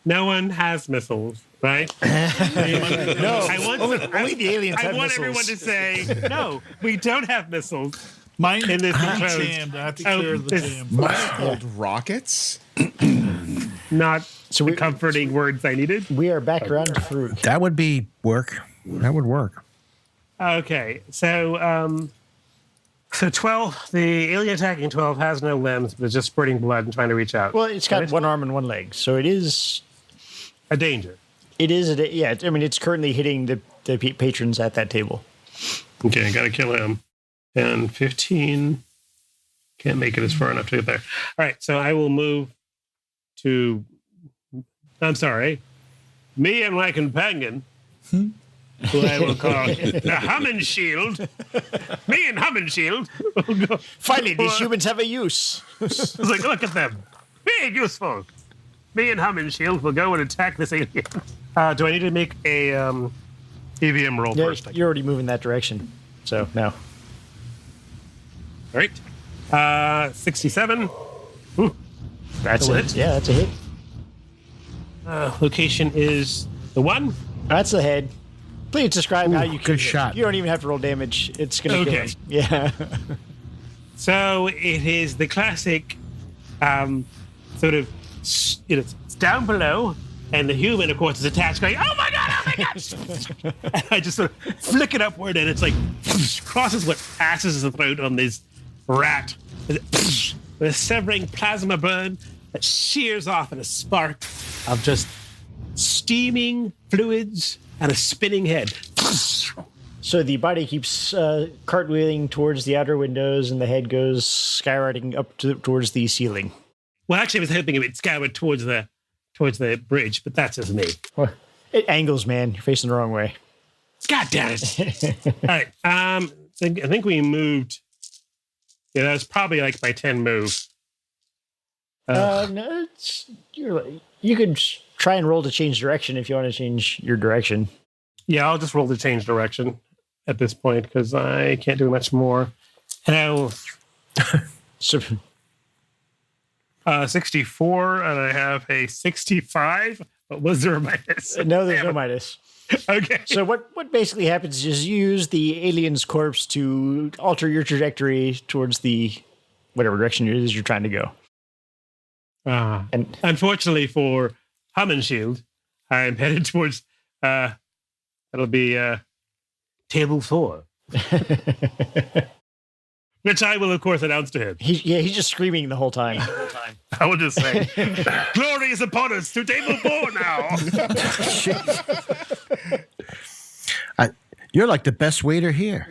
No one has missiles, right? No, I want, only the aliens I have want missiles. everyone to say no. We don't have missiles. Mine In this I'm episode. jammed. I have to Oh, clear the this- jam. Called rockets. Not So the comforting words I needed. We are back around to Farooq. That would be work. That would work. Okay, so 12. The alien attacking 12 has no limbs, but is just spurting blood and trying to reach out. Well, it's got one arm and one leg, so it is. A danger. Yeah, I mean, it's currently hitting the patrons at that table. Okay, I gotta kill him. And 15. Can't make it as far enough to get there. All right, so I will move to. I'm sorry. Me and my companion, who I will call the Hummenshield. Me and Hummenshield will go. Finally, these humans have a use. I was like, look at them. Being useful. Me and Hummenshield will go and attack this alien. Do I need to make a EVM roll Yeah, first? you're already moving that direction, so no. All right. 67. Ooh. That's Still it. hit? Yeah, that's a hit. Location is the 1. That's the head. Please describe how you good kill it. shot. You don't even have to roll damage. It's gonna kill Okay. him. Yeah. So it is the classic sort of, it's down below, and the human, of course, is attached, going, oh my God. And I just sort of flick it upward, and it's like, crosses what passes the throat on this rat. With a severing plasma burn that shears off in a spark of just steaming fluids and a spinning head. So the body keeps cartwheeling towards the outer windows, and the head goes skywriting up towards the ceiling. Well, actually, I was hoping it would scour towards the towards the bridge, but that's just me. Well, it angles, man. You're facing the wrong way. God damn it! All right. I think we moved. Yeah, that was probably like my 10 move. No, you could try and roll to change direction if you want to change your direction. Yeah, I'll just roll to change direction at this point because I can't do much more. And I will. So, 64, and I have a 65. But was there a minus? no, there's no minus. Okay. So what basically happens is you use the alien's corpse to alter your trajectory towards the whatever direction it is you're trying to go. And unfortunately for Shield, I'm headed towards that'll be table 4. Which I will, of course, announce to him. He's just screaming the whole time. I will just say, glory is upon us to table 4 now. You're like the best waiter here.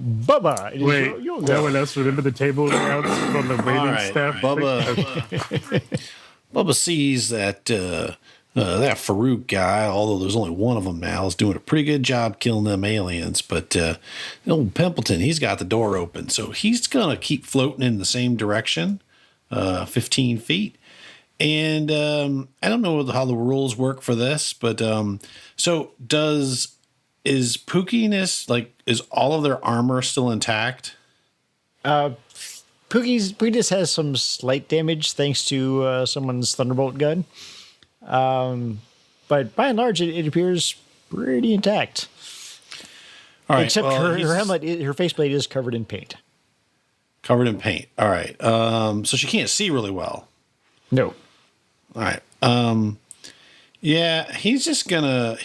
Bubba. Wait, no one else remember the table layouts from the waiting staff? Bubba sees that that Farooq guy, although there's only one of them now, is doing a pretty good job killing them aliens. But old Pimpleton, he's got the door open, so he's gonna keep floating in the same direction, 15 feet. And I don't know how the rules work for this, but so is Pookiness, like, is all of their armor still intact? Pookiness has some slight damage thanks to someone's Thunderbolt gun. But by and large, it appears pretty intact. All right. Except her helmet, her faceplate is covered in paint. Covered in paint. All right. So she can't see really well. No. All right. Yeah, he's gonna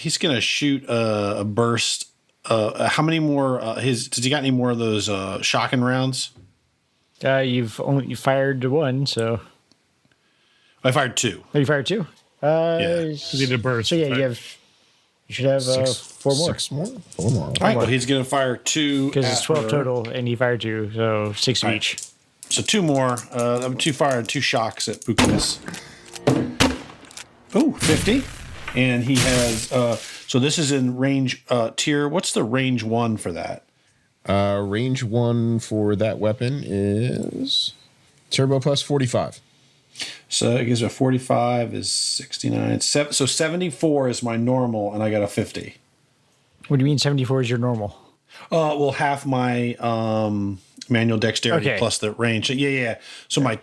shoot a burst. How many more? Does he got any more of those shotgun rounds? You fired one, so I fired 2. Oh, you fired 2. Yeah. He did a burst. So yeah, you should have 4 more. 6 more? 4 more. All right, well, he's gonna fire 2 Because it's 12 total, and he fired 2, so 6 each. So 2 more. I'm 2 firing 2 shocks at Pookiness. Oh, 50. And he has, so this is in range tier. What's the range 1 for that? Range 1 for that weapon is turbo plus 45. So it gives a 45 is 69. So 74 is my normal, and I got a 50. What do you mean 74 is your normal? Well, half my manual dexterity plus the range. Yeah. So my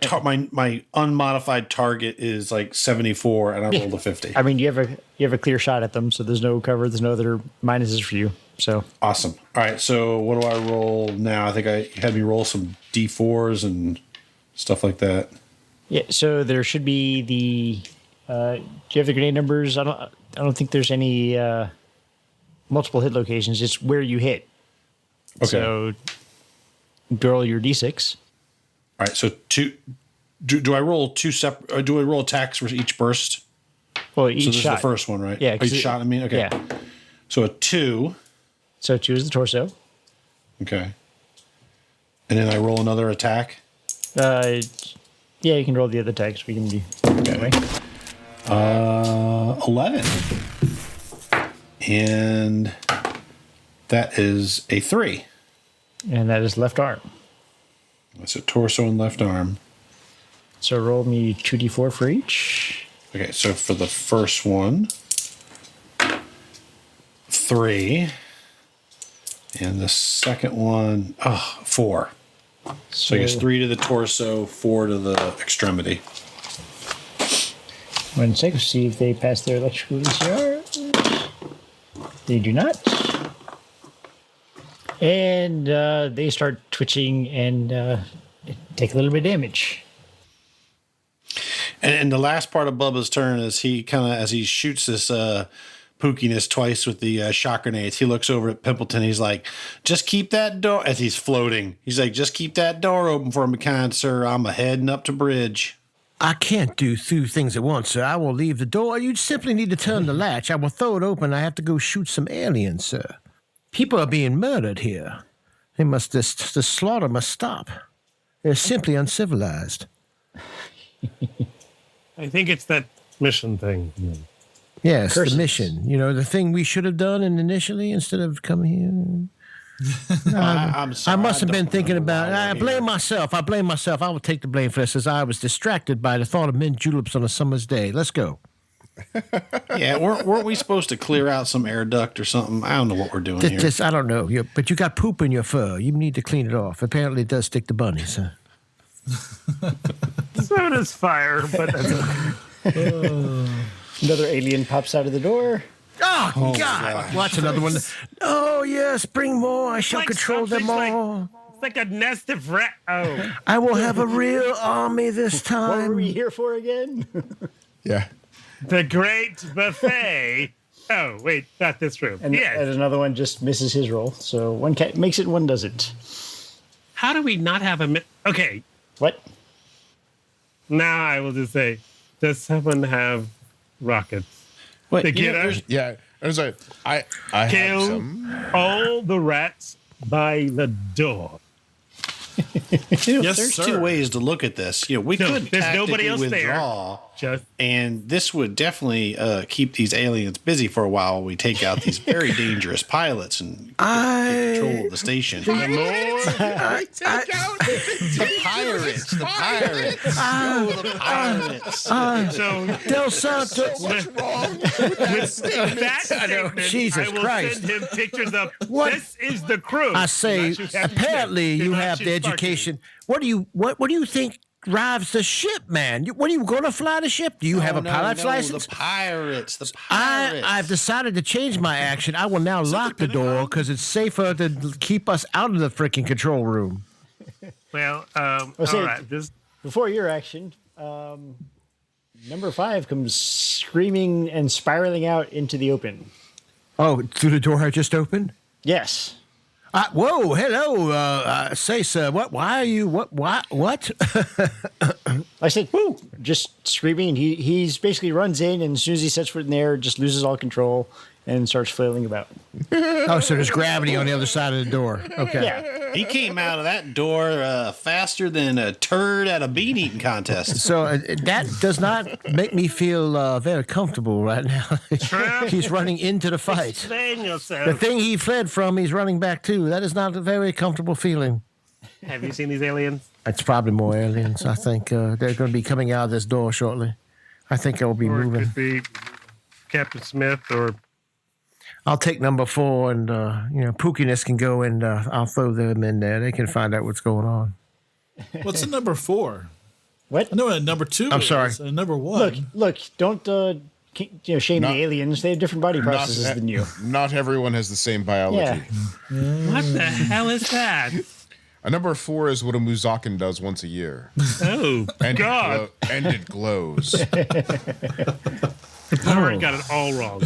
unmodified target is like 74, and I rolled a 50. I mean, you have a clear shot at them, so there's no cover, there's no other minuses for you. So awesome. All right. So what do I roll now? I think I had me roll some D4s and stuff like that. Yeah. So there should be the. Do you have the grenade numbers? I don't think there's any multiple hit locations. It's where you hit. Okay. So roll your D6. All right. So do I roll 2 separate? Or do I roll attacks for each burst? Well, each so this shot. is the first one, right? Yeah. Each shot. I mean, okay. Yeah. So a 2. So 2 is the torso. Okay. And then I roll another attack. Yeah, you can roll the other attacks. We can do that way. 11. And that is a 3. And that is left arm. That's a torso and left arm. So roll me 2d4 for each. Okay, so for the first one, 3. And the second one, 4. So I guess 3 to the torso, 4 to the extremity. 1 second, see if they pass their electrical ECR. They do not. And they start twitching and take a little bit of damage. And the last part of Bubba's turn is he kind of, as he shoots this Pookiness twice with the shock grenades, he looks over at Pimpleton. He's like, just keep that door, as he's floating. He's like, just keep that door open for me, kind sir. I'm heading up to bridge. I can't do 2 things at once, sir. I will leave the door. You simply need to turn the latch. I will throw it open. I have to go shoot some aliens, sir. People are being murdered here. The slaughter must stop. They're simply uncivilized. I think it's that mission thing. Yes, Curses. the mission. You know, the thing we should have done initially instead of coming here. I'm sorry, I must have been don't thinking know about. why I we're blame here. myself. I blame myself. I will take the blame for this, as I was distracted by the thought of mint juleps on a summer's day. Let's go. Yeah, weren't we supposed to clear out some air duct or something? I don't know what we're doing here. I don't know. But you got poop in your fur. You need to clean it off. Apparently, it does stick to bunnies. Huh? So does fire, but Another alien pops out of the door. Oh, God. Watch another one. Oh, yes. Bring more. I shall like control them something all. it's like a nest of rat. Oh, I will have a real army this What were time. we here for again? Yeah. the great buffet. Oh, wait, not this room. And, Yes. and another one just misses his roll. So one cat makes it, one doesn't. How do we not have a? Okay, What? now I will just say, does someone have rockets? Wait, to get there's- us? Yeah. I was like, I have Kill some. all the rats by the door. Yes, there's sir. two ways to look at this. We No, could there's nobody tactically else there. withdraw, Just and this would definitely keep these aliens busy for a while while we take out these very dangerous pilots and get control of the station. Take out The pirates, the pirates, the pirates. so Del Santo. what's wrong with that statement? that statement, Jesus I will Christ. send him pictures of. What? This is the crew. I say, Not you have to apparently do. you Not have the you sparking. education. What do you think drives the ship, man? What are you going to fly the ship? Do you have a pilot's license? The pirates, the pirates. I've decided to change my action. I will now lock the door because it's safer to keep us out of the freaking control room. Well, say- all right. This Before your action, number 5 comes screaming and spiraling out into the open. Oh, through the door I just opened? Yes. Whoa, hello. Say, sir, what? Why are you? What? I said, woo, just screaming. He's basically runs in, and as soon as he sets foot in there, just loses all control and starts flailing about. Oh, so there's gravity on the other side of the door. Okay. Yeah. He came out of that door faster than a turd at a bean eating contest. So that does not make me feel very comfortable right now. He's running into the fight. explain The yourself. thing he fled from, he's running back to. That is not a very comfortable feeling. Have you seen these aliens? It's probably more aliens. I think they're going to be coming out of this door shortly. I think they'll be Or it moving. could be Captain Smith or I'll take number 4, and Pookiness can go, and I'll throw them in there. They can find out what's going on. What's in number 4? What? I know what number 2 I'm is, sorry. and number 1. Look, don't shame Not- the aliens. They have different body processes Not, than you. not everyone has the same biology. Yeah. what the hell is that? A number 4 is what a Muzakin does once a year. Oh And God! and it glows. Howard got it all wrong.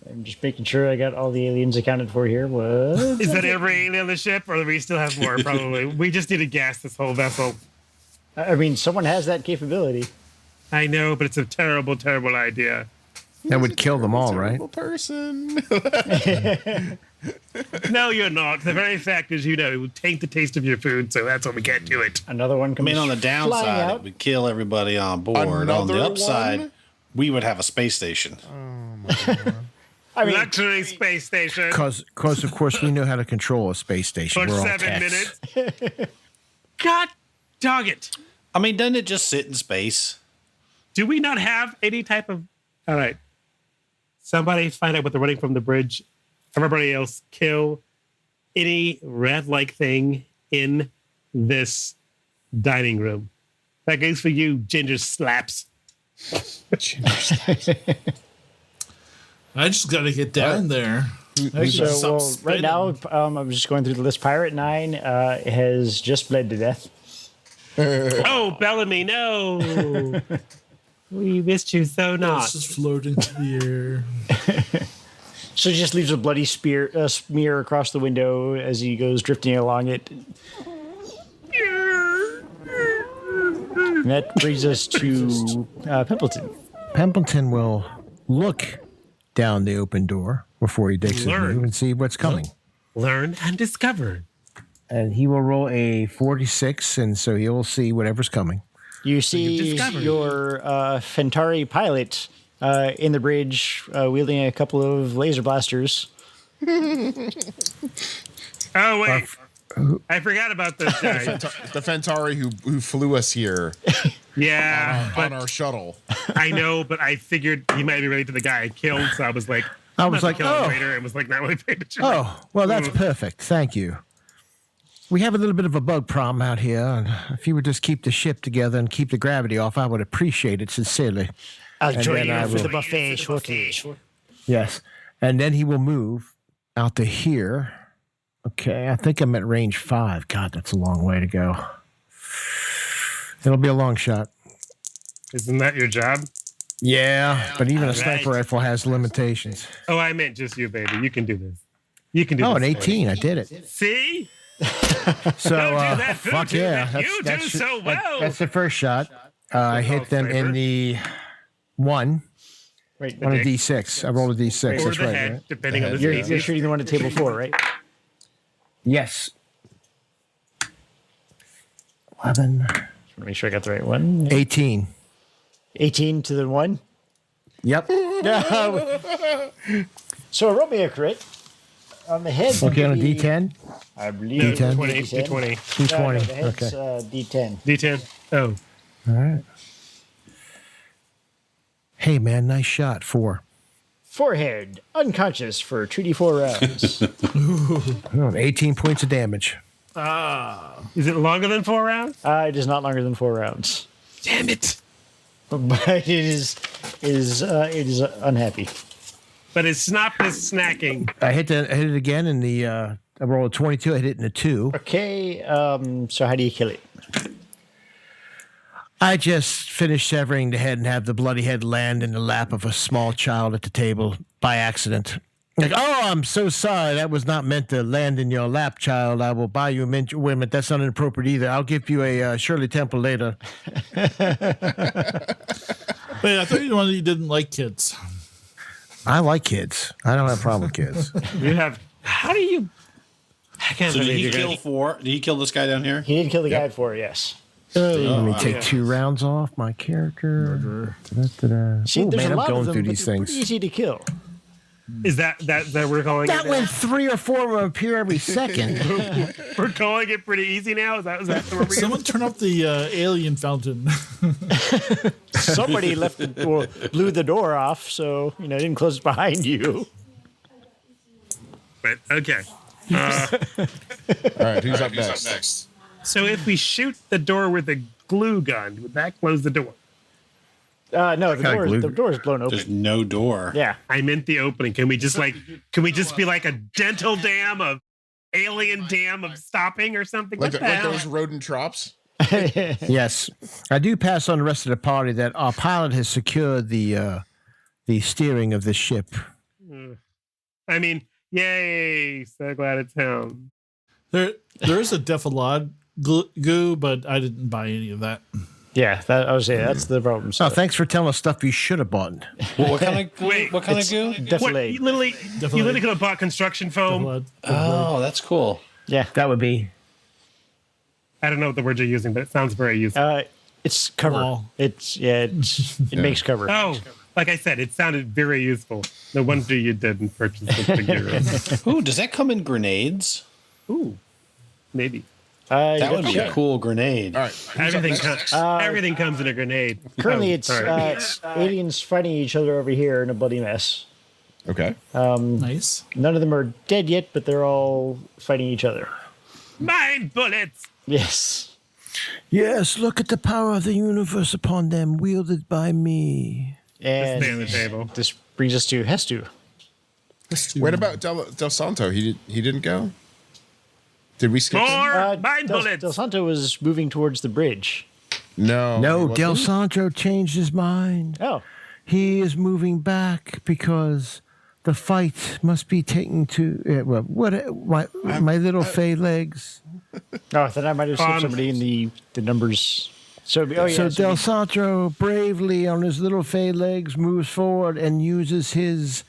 I'm just making sure I got all the aliens accounted for here. What? Is that every alien on the ship, or do we still have more? Probably. We just need to gas this whole vessel. I mean, someone has that capability. I know, but it's a terrible, terrible idea. That would kill them all, right? Terrible person. No, you're not. The very fact is, it will taint the taste of your food, so that's why we can't do it. Another one I comes mean, on the flying downside, out. it would kill everybody on board. On Another the upside, one? we would have a space station. I mean, Luxury space station Because, of course, we know how to control a space station. for We're all 7 techs. minutes. God dog it. I mean, doesn't it just sit in space? Do we not have any type of... All right. Somebody find out what they're running from the bridge. Everybody else kill any rat-like thing in this dining room. That goes for you, Ginger Slaps. I just got to get down there. I so just well, stop right now, spinning. I'm just going through the list. Pirate 9 has just bled to death. Oh, Bellamy, no. We missed you so not. It's just floating to the air. So he just leaves a bloody smear across the window as he goes drifting along it. And that brings us to Pimpleton. Pimpleton will look down the open door before he takes his Learn. move and see what's coming. Learn and discover. And he will roll a 46, and so he'll see whatever's coming. You see discovered. your Phentari pilot in the bridge wielding a couple of laser blasters. Oh, wait. I forgot about those guys. The Phentari who flew us here Yeah, on our shuttle. I know, but I figured he might be related to the guy I killed, so I was like, I was like, kill him oh. later, and was like, not really paying attention. Oh, well, that's perfect. Thank you. We have a little bit of a bug problem out here, and if you would just keep the ship together and keep the gravity off, I would appreciate it sincerely. I'll And join then you I for will- the buffet shortly. Yes. And then he will move out to here. Okay, I think I'm at range 5. God, that's a long way to go. It'll be a long shot. Isn't that your job? Yeah, but even a All sniper right. rifle has limitations. Oh, I meant just you, baby. You can do this. You can do Oh, this. an 18. I did it. See? So, Don't do that. Don't fuck do yeah. that. You do so well. That's the first shot. I hit them in sniper. the 1 Right. on a dick. D6. I rolled a D6. Or That's the right. head, right? depending on the You're species. shooting the one at table 4, right? Yes. 11. Make sure I got the right one. 18. 18 to the 1. Yep. So roll me a crit on the head. Okay, on a would be- D10. I believe D10. 20, D20. No, no, D20. the head's Okay. D10. D10. Oh. All right. Hey, man, nice shot. 4. Forehead, unconscious for 2d4 rounds. 18 points of damage. Is it longer than 4 rounds? It is not longer than 4 rounds, Damn it. but it is unhappy. But his snot is snacking. I hit it again in the. I rolled a 22. I hit it in a 2. Okay, so how do you kill it? I just finished severing the head and have the bloody head land in the lap of a small child at the table by accident. Like, oh, I'm so sorry. That was not meant to land in your lap, child. I will buy you a mint. Wait a minute, that's not inappropriate either. I'll give you a Shirley Temple later. Wait, I thought you didn't like kids. I like kids. I don't have a problem with kids. You have. How do you. I can't So did believe he you're kill gonna. 4? Did he kill this guy down here? He did kill the guy at 4, yes. Let me take 2 rounds off my character. Da-da-da-da. See, Ooh, there's man, a I'm lot going of them, through but these they're things. pretty easy to kill. Is that we're calling That it? when 3 or 4 of them appear every second. We're calling it pretty easy now. Is that where we're Someone turn up the alien fountain. Somebody blew the door off, so didn't close it behind you. But okay. All right, who's up next? So if we shoot the door with a glue gun, would that close the door? No, glue- the door is blown open. There's no door. Yeah. I meant the opening. Can we just be like a gentle dam of alien dam of stopping or something? Like, What the hell? those rodent traps? Yes. I do pass on the rest of the party that our pilot has secured the steering of this ship. I mean, yay! So glad it's him. There is a Defalod goo, but I didn't buy any of that. Yeah, I was saying that's the problem. Oh, thanks for telling us stuff you should have bought. Well, what kind of Wait, what kind of goo? What? Definitely. You literally could have bought construction foam. Defalod. Oh, that's cool. Yeah. That would be. I don't know what the words you're using, but it sounds very useful. It's cover. Wall. It makes cover. Oh, like I said, it sounded very useful. No wonder you didn't purchase the Bagheera. Ooh, does that come in grenades? Ooh, maybe. That would be a cool grenade. All right, who's up Everything next? everything comes in a grenade. Currently, Oh, it's sorry. aliens fighting each other over here in a bloody mess. Okay. Nice. None of them are dead yet, but they're all fighting each other. Mind bullets. Yes. Yes, look at the power of the universe upon them, wielded by me. And Stay on the table. this brings us to Hestu. What about Del Santo? He didn't go? Did we skip him? More mind Del bullets. Santo was moving towards the bridge. No. No, he wasn't. Del Santo changed his mind. Oh. He is moving back because the fight must be taken to my little fey legs. Oh, then I might have slipped Um, somebody in the numbers. So So Del Santo bravely on his little fey legs moves forward and uses his.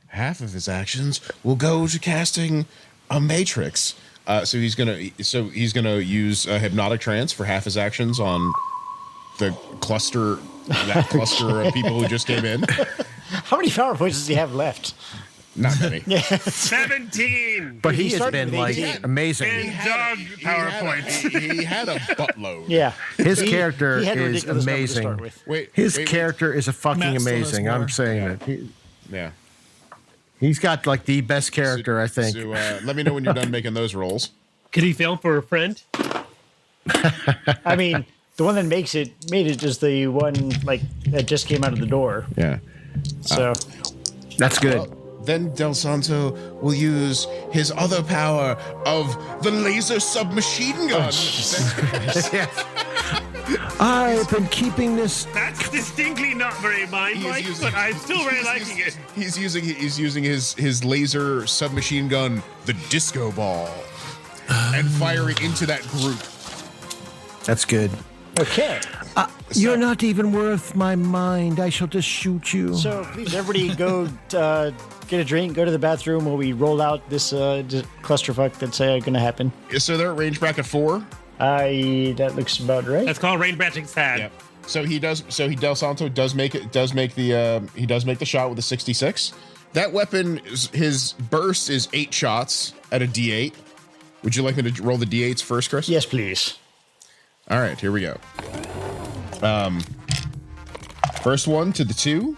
Half of his actions will go to casting a matrix. So he's gonna use a hypnotic trance for half his actions on the cluster, that cluster of people who just came in. How many power points does he have left? Not many. 17. But He he has started been with like 18. amazing. And dog PowerPoints. He had a buttload. Yeah. His character he had a is ridiculous number to start amazing. with. Wait, His wait, character is a fucking Matt still has amazing. more. I'm saying it. Yeah. He's got like the best character, I think. So, let me know when you're done making those rolls. Could he fail for a friend? I mean, the one that made it is the one like that just came out of the door. Yeah. So That's good. Then Del Santo will use his other power of the laser submachine gun. I've been keeping this. That's distinctly not very mind-like, but I'm still very liking it. He's using his laser submachine gun, the disco ball, and firing into that group. That's good. okay. You're not even worth my mind. I shall just shoot you. So please, everybody, go get a drink, go to the bathroom while we roll out this clusterfuck that's going to happen. So they're at range bracket 4. That looks about right. That's called rain branching sad. Yep. So Del Santo does make the shot with a 66. That weapon, his burst is 8 shots at a D8. Would you like me to roll the D8s first, Chris? Yes, please. All right, here we go. First one to the 2.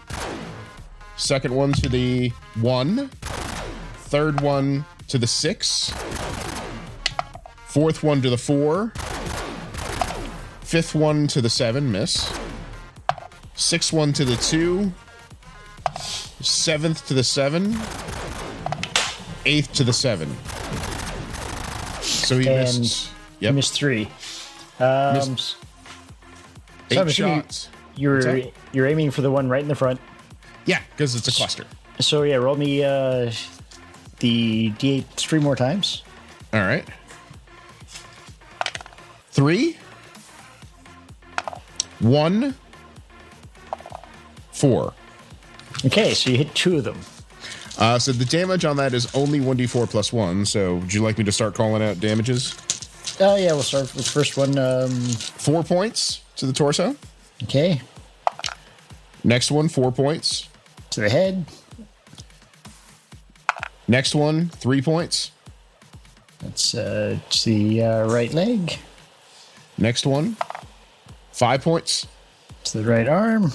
Second one to the 1. Third one to the 6. Fourth one to the 4. Fifth one to the 7, miss. Sixth one to the 2. Seventh to the 7. Eighth to the 7. So he missed. You Yep. missed 3. Missed 8 shots. You're aiming for the one right in the front. Yeah, because it's a cluster. So yeah, roll me the D8 3 more times. All right. 3, 1, 4. Okay, so you hit 2 of them. So the damage on that is only 1d4 plus 1. So would you like me to start calling out damages? Yeah, we'll start with the first one. 4 points to the torso. Okay, Next one, 4 points. to the head. Next one, 3 points. That's to the right leg. Next one, 5 points. To the right arm.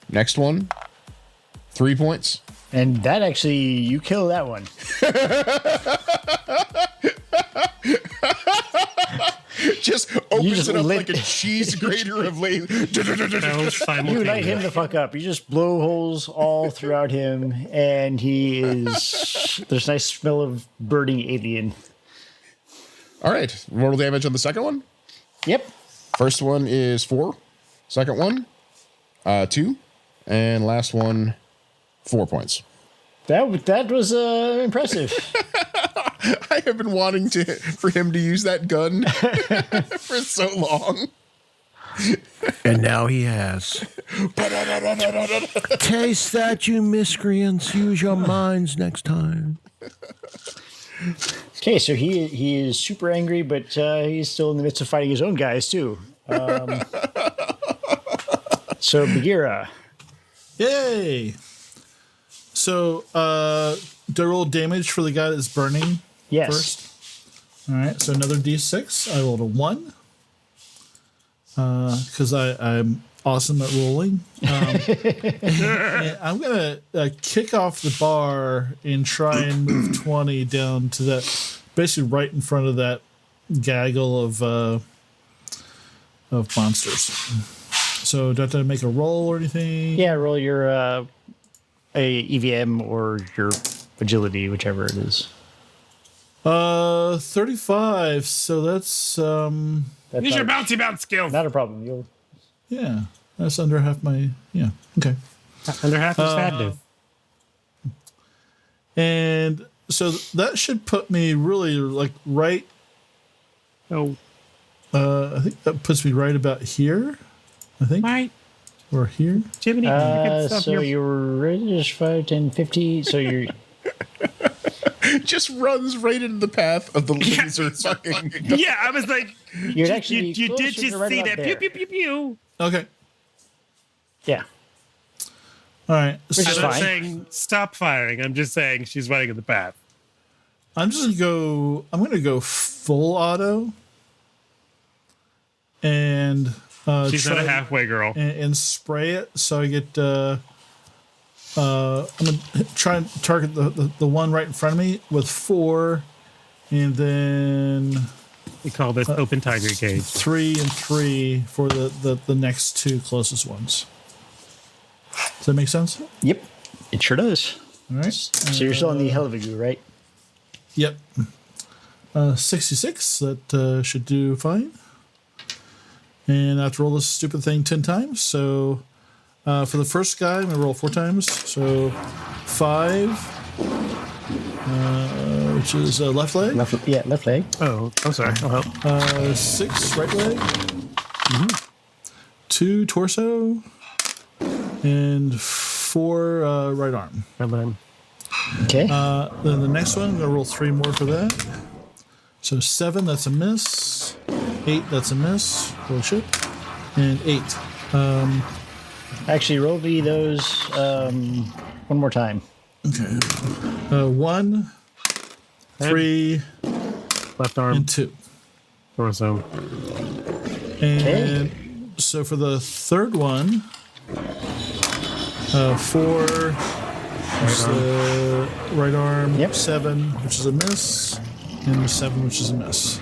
Next one, 3 points. And that actually, you kill that one. Just opens just it up lit- like a cheese grater of laser. You light him the fuck up. You just blow holes all throughout him, and he is. There's a nice smell of burning alien. All right, roll damage on the second one. Yep. First one is 4. Second one, 2. And last one, 4 points. That was impressive. I have been wanting for him to use that gun for so long. And now he has. Taste that, you miscreants. Use your minds next time. Okay, so he is super angry, but he's still in the midst of fighting his own guys too. So Bagheera. Yay! So, do I roll damage for the guy that's burning Yes. first? All right, so another d6. I rolled a 1 because I'm awesome at rolling. And I'm going to kick off the bar and try and move 20 down to that, basically right in front of that gaggle of monsters. So do I have to make a roll or anything? Yeah, roll your a EVM or your agility, whichever it is. 35. So that's That's Use your not, bouncy bounce skill. not a problem. You'll yeah, that's under half my okay. Under half of sadness. And so that should put me really like right. Oh, I think that puts me right about here. I think right. or here. Jiminy. so you're just 5, 10, 50. So you're It just runs right into the path of the laser fucking. Yeah, I was like, You'd actually you closer did to just right see about that. there. Pew, pew, pew, pew. Okay. Yeah. All right. Which So is I'm not fine. saying stop firing. I'm just saying she's running in the path. I'm gonna go full auto. And She's not a halfway girl. and spray it so I get I'm gonna try and target the one right in front of me with 4, and then We call this open tiger cage. 3 and 3 for the next 2 closest ones. Does that make sense? Yep. It sure does. All right. So you're still on the Helvigu, right? Yep. 66. That should do fine. And I have to roll this stupid thing 10 times. So for the first guy, I'm going to roll 4 times. So 5, which is left leg. Left leg. Oh, I'm sorry. I'll help. 6, right leg. 2, torso. And 4, right arm. Okay. Then the next one, I'm going to roll 3 more for that. So 7, that's a miss. 8, that's a miss. Holy shit. And 8. Actually, roll me those one more time. Okay. 1, 3, Left arm, and 2. torso. And so for the third one, 4, which is the right arm. Yep. 7, which is a miss. And 7, which is a miss.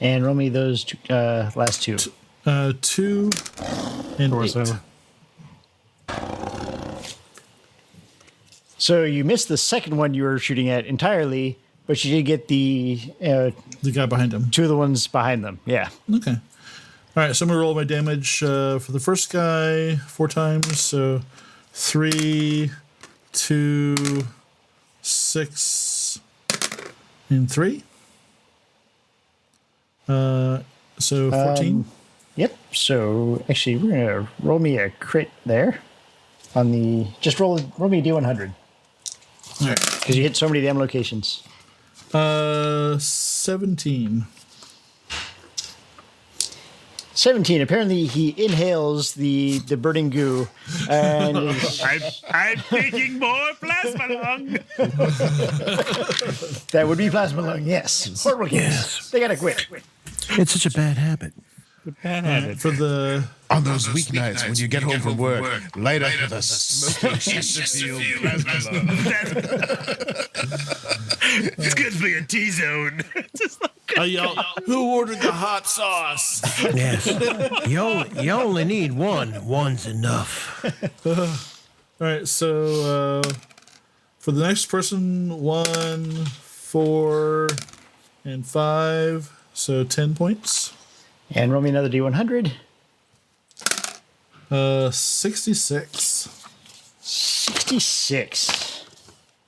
And roll me those last 2. 2 and Torso. 8. So you missed the second one you were shooting at entirely, but you did get the The guy behind him. 2 of the ones behind them. Yeah. Okay. All right, so I'm going to roll my damage for the first guy 4 times. So 3, 2, 6, and 3. So 14. Yep. So actually, we're gonna roll me a crit there on the. Just roll me a D100 All right. because you hit so many damn locations. 17. 17. Apparently, he inhales the burning goo, and I'm taking more plasma lung. that would be plasma lung. Yes. Horrible games. They gotta quit. It's such a bad habit. Bad habit. For the On those weeknights when you get home from work, light up with a smoking Chesterfield plasma lung. It's good for your T-zone. Just like, I yell, who ordered the hot sauce? Yes. You only need one. One's enough. All right, so for the next person, 1, 4, and 5, so 10 points. And roll me another D100. 66. 66.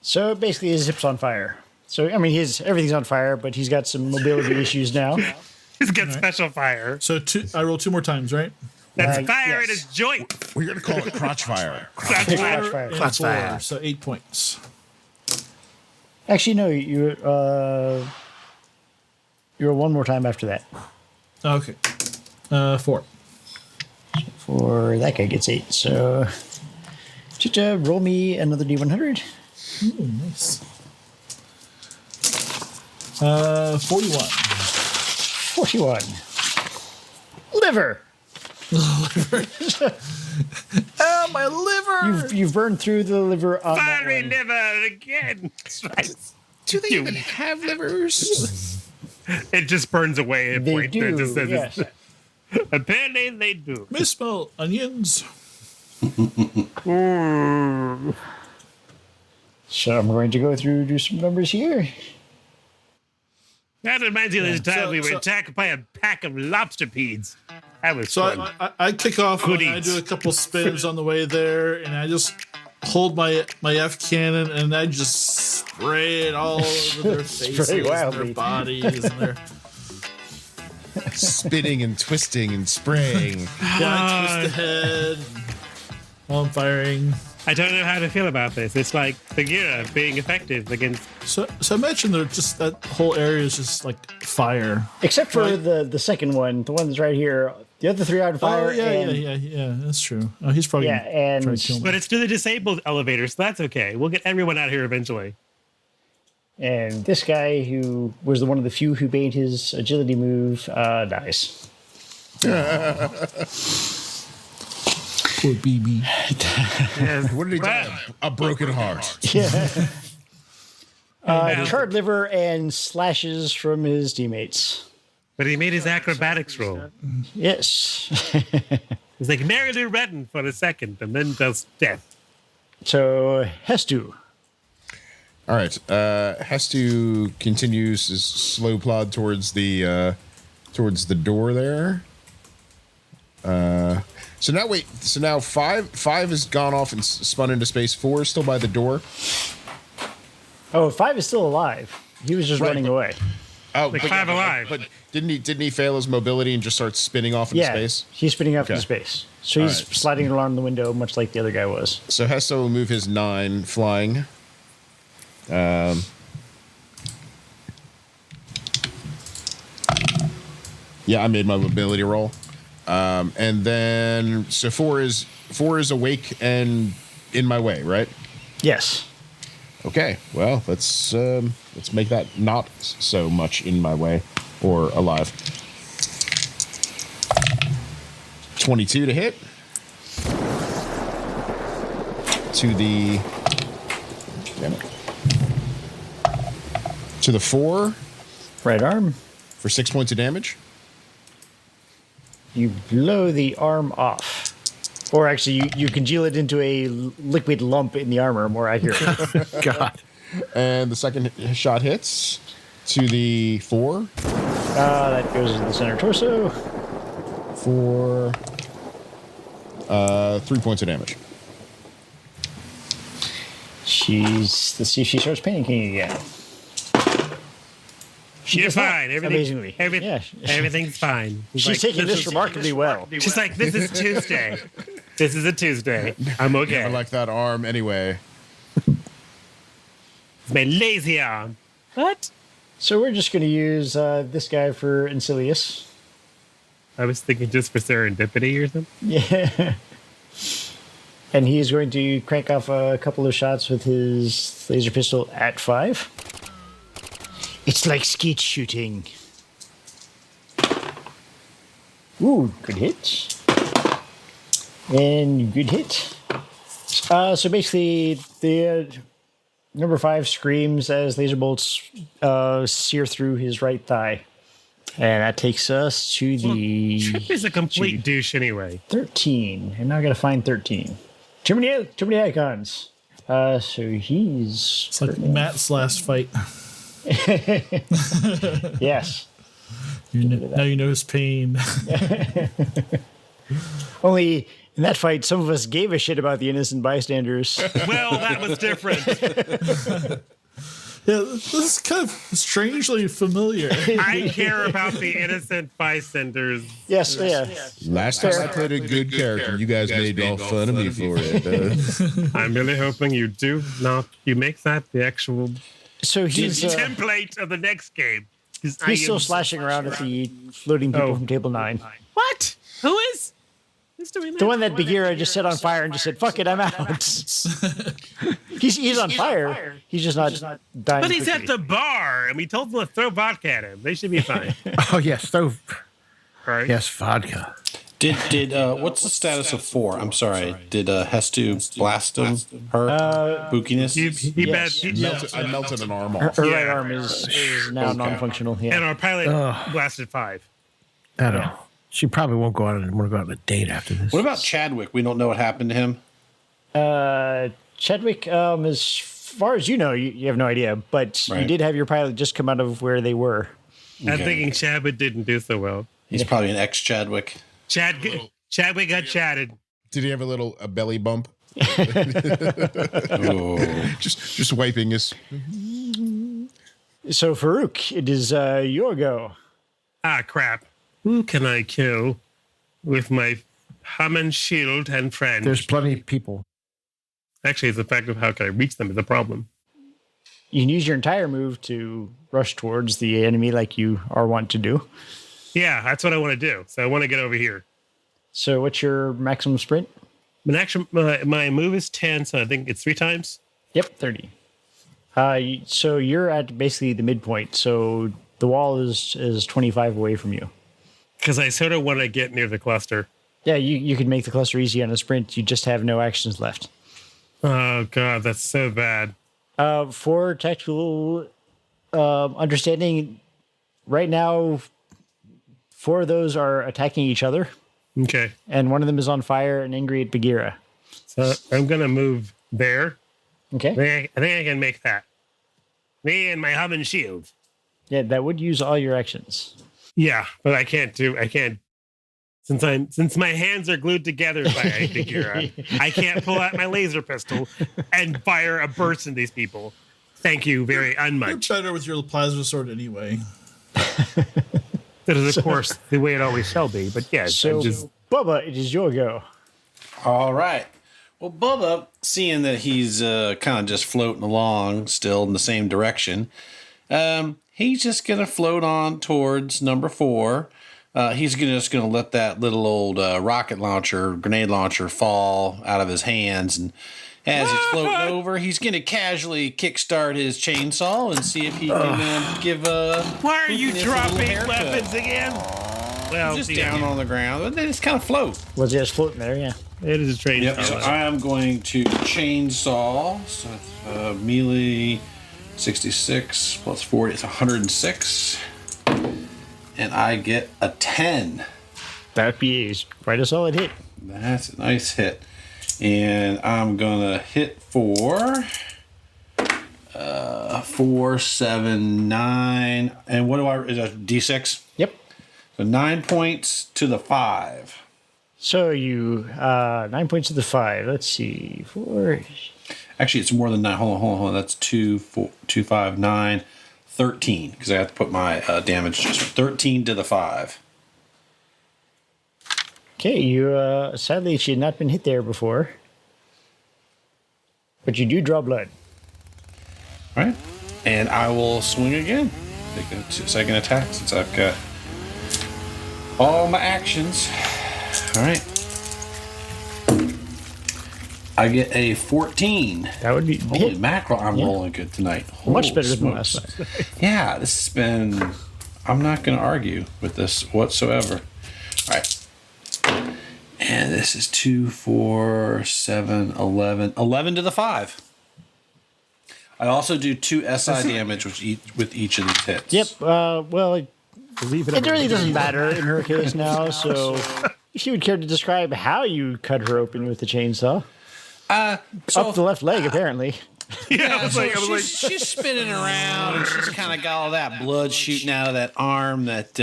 So basically, his hip's on fire. So I mean, everything's on fire, but he's got some mobility issues now. he's got special fire. So I roll 2 more times, right? That's Uh, fire in yes. his joint. We're going to call it crotch fire. That's fire. Fire. And Clutch 4, fire. so 8 points. Actually, no. You're one more time after that. Okay. 4. For that guy gets 8. So just roll me another D100. Ooh, nice. 41. 41. Liver. Oh, my liver! You've burned through the liver on that Fiery one. liver again. That's right. Do they even have livers? It just burns away. at They point. do. It just says Yes. apparently they do. May smell onions. So I'm going to go through do some numbers here. That reminds me of the time so- we were so- attacked by a pack of lobsterpedes. That was So fun. I kick off and I Goodies. do a couple spins on the way there, and I just hold my F cannon and I just spray it all over their faces, and wildly. their bodies, and their Spinning and twisting and spraying. I twist the head while I'm firing. I don't know how to feel about this. It's like Bagheera being effective against. So imagine they're just that whole area is just like fire. Except for the second one, the one that's right here. The other three are on fire. Oh yeah. That's true. Oh, he's probably Yeah, and- trying to kill me. But it's to the disabled elevator, so that's okay. We'll get everyone out here eventually. And this guy, who was the one of the few who made his agility move, dies. Poor BB. What did he die? A broken heart. Charred liver and slashes from his teammates. But he made his acrobatics roll. Yes. He's like nearly reddened for a second, and then does death. So, Hestu. All right. Hestu continues his slow plod towards the door there. So now five has gone off and spun into space. 4 is still by the door. Oh, 5 is still alive. He was just running away. Oh, Like 5 alive. But didn't he fail his mobility and just start spinning off into space? He's spinning up into Okay. space. So he's All right. sliding along the window, much like the other guy was. So Hestu will move his 9 flying. Yeah, I made my mobility roll. And then so 4 is awake and in my way, right? Yes. Okay. Well, let's make that not so much in my way or alive. 22 to hit. To the to the 4 Right arm. for 6 points of damage. You blow the arm off. Or actually, you congeal it into a liquid lump in the armor, more accurately. God. And the second shot hits to the 4 That goes in the center torso. for 3 points of damage. Let's see if she starts panicking again. You're does not, fine. amazingly. Yeah. Everything's fine. He's She's like, taking this remarkably well. She's like, this is Tuesday. This is a Tuesday. I'm okay. I like that arm anyway. It's my lazy arm. What? So we're just going to use this guy for Incilius. I was thinking just for serendipity or something. Yeah. And he's going to crank off a couple of shots with his laser pistol at 5. It's like skeet shooting. Ooh, good hit. And good hit. So basically, the number 5 screams as laser bolts sear through his right thigh. And that takes us to the Trip is a complete douche anyway. 13. And now I got to find 13. Too many icons. So he's It's like Matt's last fight. yes. Now you know his pain. Only in that fight, some of us gave a shit about the innocent bystanders. Well, that was different. Yeah, this is kind of strangely familiar. I care about the innocent bystanders. Yes, yeah. Last time I played a good character, you guys made all fun of me for it. I'm really hoping you do not. You make that the actual So he's template of the next game. he's still slashing around at the floating people from Table 9. What? Who is? Who's doing that? The one that Bagheera just set on fire and just said, "Fuck it, I'm out." he's on fire. He's just not dying. But he's quickly. at the bar, and we told them to throw vodka at him. They should be fine, Oh, yes. So, right? yes, vodka. Did what's the status of 4? I'm sorry. Did Hestu blast him? Her bookiness? He Yes. bet. I melted an arm Her off. right Yeah. arm is now non-functional. Yeah. And our pilot blasted 5. I don't know. She probably won't go out and want to go out on a date after this. What about Chadwick? We don't know what happened to him. Chadwick, as far as you know, you have no idea, but you Right. did have your pilot just come out of where they were. I'm thinking Chadwick didn't do so well. He's probably an ex-Chadwick. Chadwick got chatted. Did he have a belly bump? Oh. Just wiping his. So, Farooq, it is your go. Ah, crap. Who can I kill with my Hammond shield and friend? There's plenty of people. Actually, it's the fact of how can I reach them is the problem. You can use your entire move to rush towards the enemy like you are wont to do. Yeah, that's what I want to do. So I want to get over here. So what's your maximum sprint? My move is 10, so I think it's 3 times. Yep, 30. So you're at basically the midpoint. So the wall is 25 away from you. Because I sort of want to get near the cluster. Yeah, you could make the cluster easy on a sprint. You just have no actions left. Oh, God, that's so bad. For tactical understanding, right now, 4 of those are attacking each other. Okay. And one of them is on fire and angry at Bagheera. So I'm going to move there. Okay. I think I can make that. Me and my humming shield. Yeah, that would use all your actions. Yeah, but I can't. Since my hands are glued together by Bagheera, I can't pull out my laser pistol and fire a burst in these people. Thank you very much. You're better with your plasma sword anyway. That is, of course, the way it always shall be. But yes, So, Bubba, it is your go. All right. Well, Bubba, seeing that he's kind of just floating along still in the same direction, he's just going to float on towards number 4. He's just going to let that little old rocket launcher, grenade launcher fall out of his hands. And as he's floating over, he's going to casually kickstart his chainsaw and see if he can give a... Why are you dropping weapons again? Well, just down on the ground. But then it's kind of float. Was he just floating there? Yeah. It is a train. Yep. So I am going to chainsaw. So melee 66 plus 40. It's 106. And I get a 10. That'd be quite a solid hit. That's a nice hit. And I'm going to hit for 4, 7, 9. And what do I... Is that D6? Yep. So 9 points to the 5. So you 9 points to the 5. Let's see, 4. Actually, it's more than 9. Hold on. That's 2, 4, 2, 5, 9, 13. Because I have to put my damage just 13 to the 5. Okay, you sadly she had not been hit there before, but you do draw blood. All right, and I will swing again. Take a second attack since I've got all my actions. All right. I get a 14. That would be Holy hit. mackerel, I'm rolling good tonight. Much Holy better than smokes. last night. Yeah, this has been... I'm not going to argue with this whatsoever. All right. And this is 2, 4, 7, 11. 11 to the 5. I also do 2 SI damage with each of these hits. Yep. Well, it really doesn't matter in her case now. So, if you would care to describe how you cut her open with the chainsaw, up the left leg, apparently. Yeah, she's spinning around, and she's kind of got all that blood shooting out of that arm that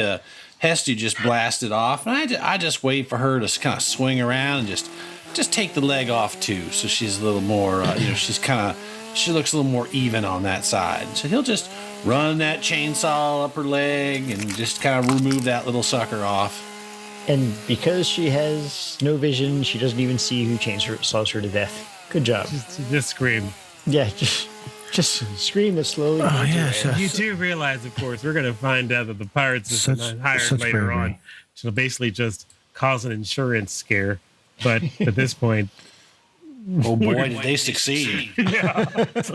Hestu just blasted off. And I just wait for her to kind of swing around and just take the leg off too. So she's a little more, she looks a little more even on that side. So he'll just run that chainsaw up her leg and just kind of remove that little sucker off. And because she has no vision, she doesn't even see who chainsaws her to death. Good job. Just scream. Yeah, just scream that slowly. Oh, yes. You do realize, of course, we're going to find out that the pirates have been hired later on. So basically just cause an insurance scare. But at this point... Oh boy, did they succeed. Yeah. It's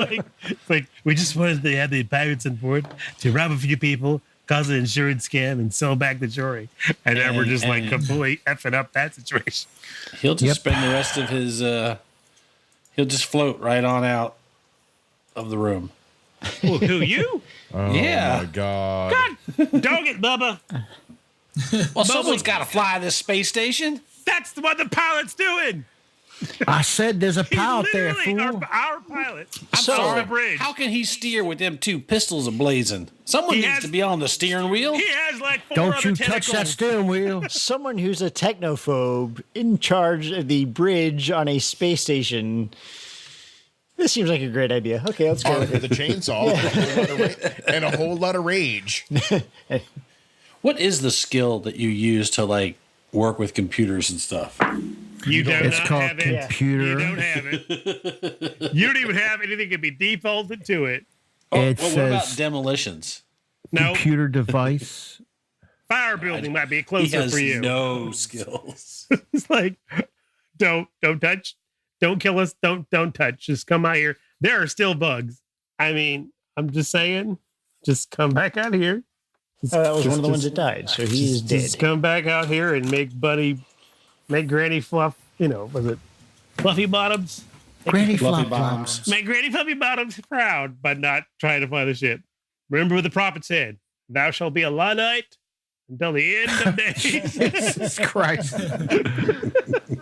like we just wanted to have the pirates on board to rob a few people, cause an insurance scam, and sell back the jewelry. And then we're just completely effing up that situation. He'll just spend the rest of his... he'll just float right on out of the room. Well, who, you? Oh, Yeah. my God. God, dog it, Bubba. Well, someone's got to fly this space station. That's what the pilot's doing. I said there's a He's pilot there, literally fool. our pilot. I'm So- sorry. the bridge. How can he steer with them 2 pistols ablazing? Someone He needs has- to be on the steering wheel. He has like 4 Don't other you touch that tentacles. steering wheel. Someone who's a technophobe in charge of the bridge on a space station. This seems like a great idea. Okay, let's go. Armed with a chainsaw and a whole lot of rage. What is the skill that you use to like work with computers and stuff? You do It's not called have it. computer. You don't have it. You don't even have anything that can be defaulted to it. It Well, what about says demolitions? No, computer device. fire building might be He closer has for you. no skills. It's like, don't touch, don't kill us, don't touch. Just come out here. There are still bugs. I mean, I'm just saying, just come back out here. That was one of the ones that died, so he is dead. Just come back out here and make Granny Fluff. Was it Fluffy Bottoms? Granny Fluffy Flop bombs. Flops. Make Granny Fluffy Bottoms proud, but not trying to fly the ship. Remember what the prophet said: "Thou shalt be a Luddite until the end of days." Jesus Christ.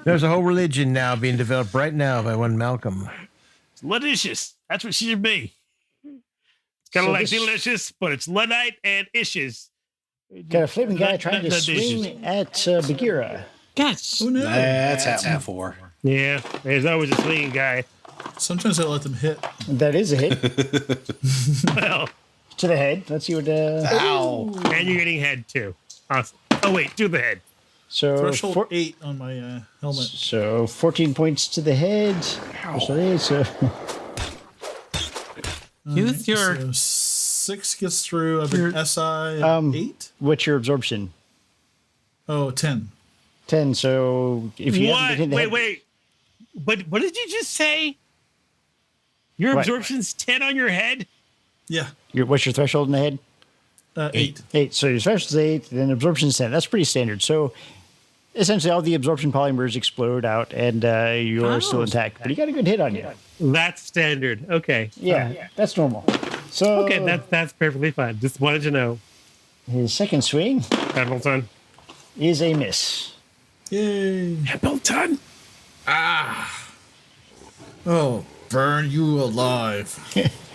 There's a whole religion now being developed right now by one Malcolm. Ludicious. That's what she should be. It's kind of So like this- delicious, but it's Luddite and ishes. Got a flaming guy Not- trying to not swing at Bagheera. Gosh. Who knows? That's happened before. Yeah, there's always a swinging guy. Sometimes I let them hit. That is a hit Well, to the head. Let's see what. Ow. and you're getting head too. Awesome. Oh wait, to the head. So Threshold 8 on my helmet. So 14 points to the head. So Use your So 6 gets through. I've been SI 8. what's your absorption? Oh, 10. 10. So if you haven't what? been hit in the head, Wait. But what did you just say? Your What? absorption's 10 on your head? Yeah. what's your threshold in the head? 8. 8. So your threshold is 8, then absorption is 10. That's pretty standard. So essentially all the absorption polymers explode out and you're still intact. But you got a good hit on you. That's standard. Okay. Yeah, that's normal. So Okay, that's perfectly fine. Just wanted to know. his second swing Hamilton. is a miss. Yay. Hamilton. Oh, burn you alive.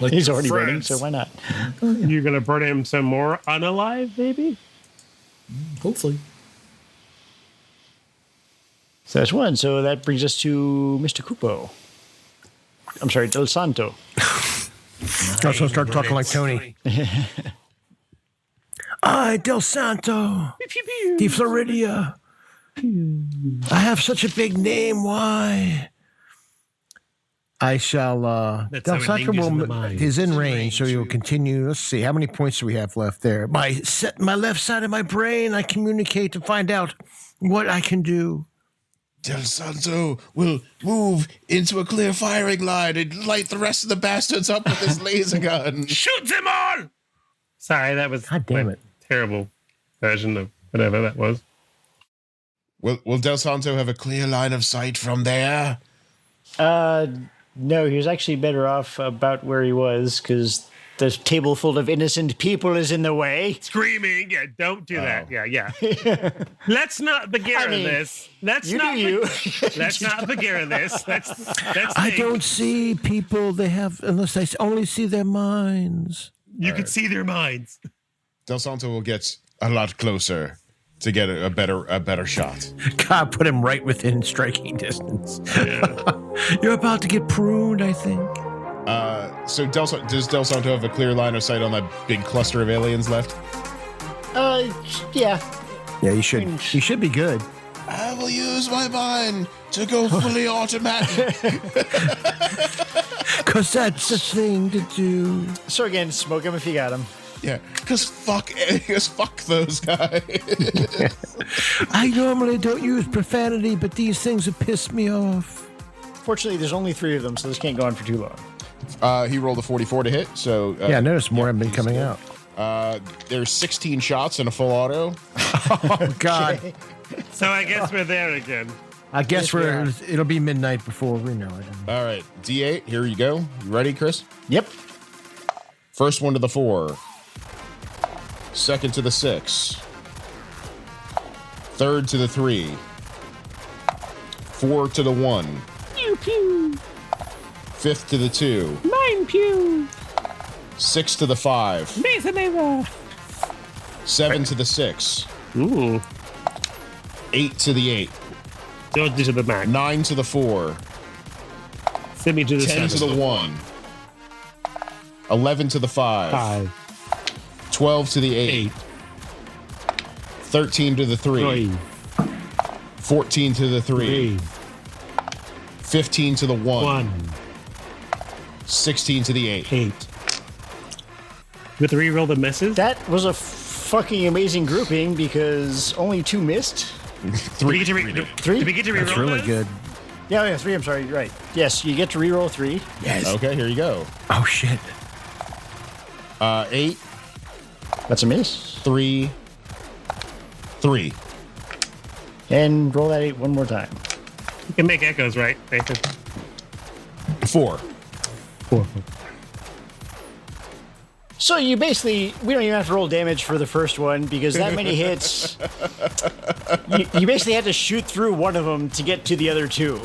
Like He's your already running, friends. so why not? You're going to burn him some more unalive, maybe? Hopefully. So that's one. So that brings us to Mr. Cupo. I'm sorry, Del Santo. I was going to start talking like Tony. I, Del Santo, Di Floridia. I have such a big name. Why? I shall. That's Del how it Santo lingers in the will, mind. is in range, so he will continue. Let's see, how many points do we have left there? My left side of my brain, I communicate to find out what I can do. Del Santo will move into a clear firing line and light the rest of the bastards up with his laser gun. Shoot them all! Sorry, that was God damn my it. terrible version of whatever that was. Will Del Santo have a clear line of sight from there? No, he was actually better off about where he was because the table full of innocent people is in the way. Screaming, yeah, don't do that. Yeah. Let's not Bagheera I mean, this. Let's You not do you. Let's not Bagheera this. That's I me. don't see people. They have, unless I only see their minds. You can see their minds. Del Santo will get a lot closer to get a better shot. God, put him right within striking distance. You're about to get pruned, I think. So does Del Santo have a clear line of sight on that big cluster of aliens left? Yeah. Yeah, you should. You should be good. I will use my mind to go fully automatic. Because that's the thing to do. So again, smoke him if you got him. Yeah, because fuck those guys. I normally don't use profanity, but these things have pissed me off. Fortunately, there's only 3 of them, so this can't go on for too long. He rolled a 44 to hit, so... Yeah, I noticed more have been coming out. There's 16 shots and a full auto. Oh, God. So I guess we're there again. I guess it'll be midnight before we know it. All right, D8, here you go. You ready, Chris? Yep. First one to the 4. Second to the 6. Third to the 3. 4 to the 1. Pew pew. Fifth to the 2. Mine pew. 6 to the 5. Laser. 7 to the 6. Ooh. 8 to the 8. Don't do to the max. 9 to the 4. Send me to the 10 to the 1. 11 to the 5. 12 to the 8. 13 to the 3. 14 to the 3. 15 to the 1. 1, 16 to the 8. 8. With the reroll the misses. That was a fucking amazing grouping because only 2 missed. Do we get to reroll That's really this? good. Yeah, 3. I'm sorry. Right. Yes, you get to reroll 3. Yes. Okay, here you go. Oh, shit. 8, That's a miss. 3, 3. And roll that 8 one more time. You can make echoes, right, Nathan? 4. 4. So you basically, we don't even have to roll damage for the first one because that many hits. You basically had to shoot through one of them to get to the other 2.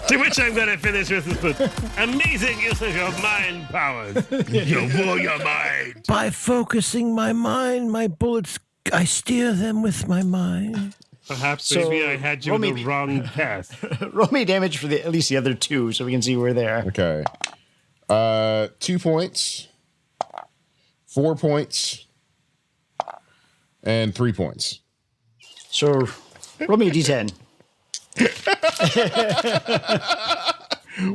To which I'm going to finish with amazing use of your mind powers. You blow your mind. By focusing my mind, my bullets, I steer them with my mind. Perhaps So, maybe I had you roll in me- the wrong cast. Roll me damage for at least the other 2 so we can see where they are. Okay. 2 points, 4 points, and 3 points. So roll me a d10.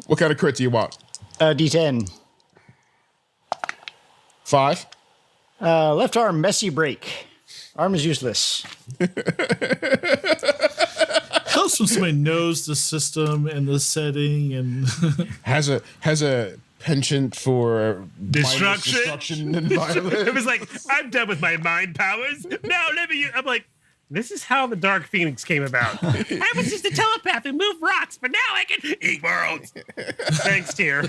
What kind of crit do you want? D10. 5? Left arm, messy break. Arm is useless. Helps when somebody knows the system and the setting and Has a penchant for mindless destruction and It violence. was like, I'm done with my mind powers. Now let me. I'm like, this is how the Dark Phoenix came about. I was just a telepath who moved rocks, but now I can eat worlds. Thanks, Tyr.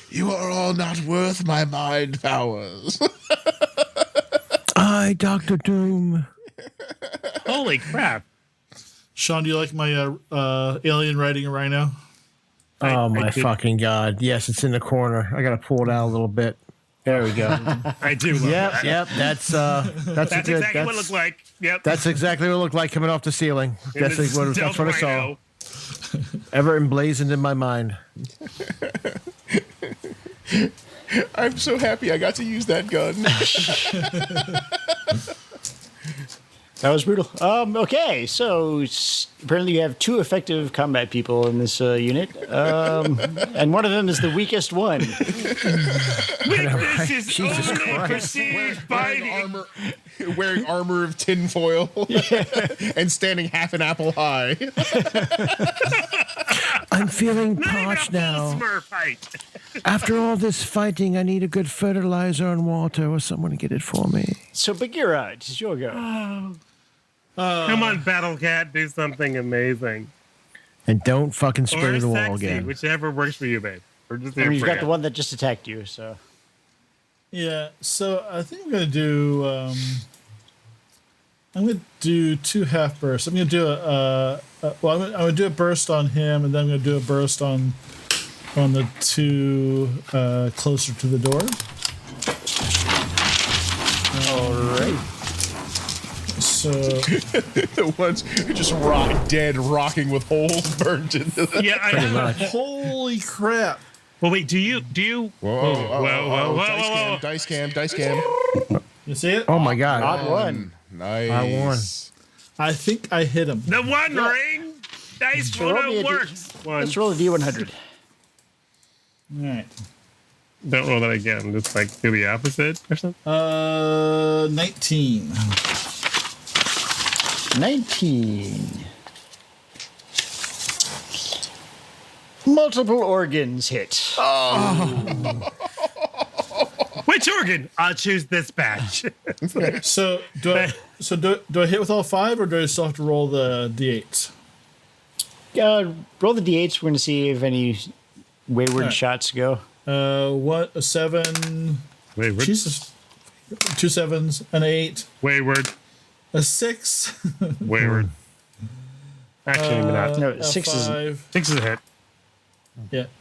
You are all not worth my mind powers. I, Dr. Doom. Holy crap. Sean, do you like my alien riding a rhino? Oh, my did- fucking God. Yes, it's in the corner. I got to pull it out a little bit. There we go. I do love that. Yep. That's That's exactly what it looked like. Yep. That's exactly what it looked like coming off the ceiling. That's It is what I saw. Rhino. Ever emblazoned in my mind. I'm so happy I got to use that gun. That was brutal. Okay, so apparently you have 2 effective combat people in this unit, and one of them is the weakest one. Weakness is Jesus only Christ. perceived by Wearing armor of tinfoil and standing half an apple high. I'm feeling not even a parched full now. Smurf fight. After all this fighting, I need a good fertilizer and water or someone to get it for me. So Bagheera, it's your go. Come on, Battle Cat, do something amazing. And don't fucking spray Or the wall sexy, again. whichever works for you, babe. We're just I here mean, you've for got the you. one that just attacked you, so. Yeah, so I think I'm gonna do. I'm gonna do 2 half bursts. I'm gonna do I'm gonna do a burst on him, and then I'm gonna do a burst on the 2 closer to the door. All right. So The ones who just rocking with holes burned into them. Yeah, I know. holy crap! Well, wait, do you? Whoa. Dice cam. You see it? Oh my God. Odd one. Nice. I won. I think I hit him. The One Ring dice So roll me photo a works. One. Let's roll a d100. All right. Don't roll that again. Just like do the opposite or something. 19. 19. Multiple organs hit. Which organ? I'll choose this batch. So do I hit with all 5, or do I still have to roll the d8s? Roll the d8s. We're going to see if any wayward Right. shots go. What a 7. Wayward. Jesus, 2 7s, an 8, Wayward. a 6, Wayward. Actually, maybe not. No, a 6 is. 5. 6 is a hit.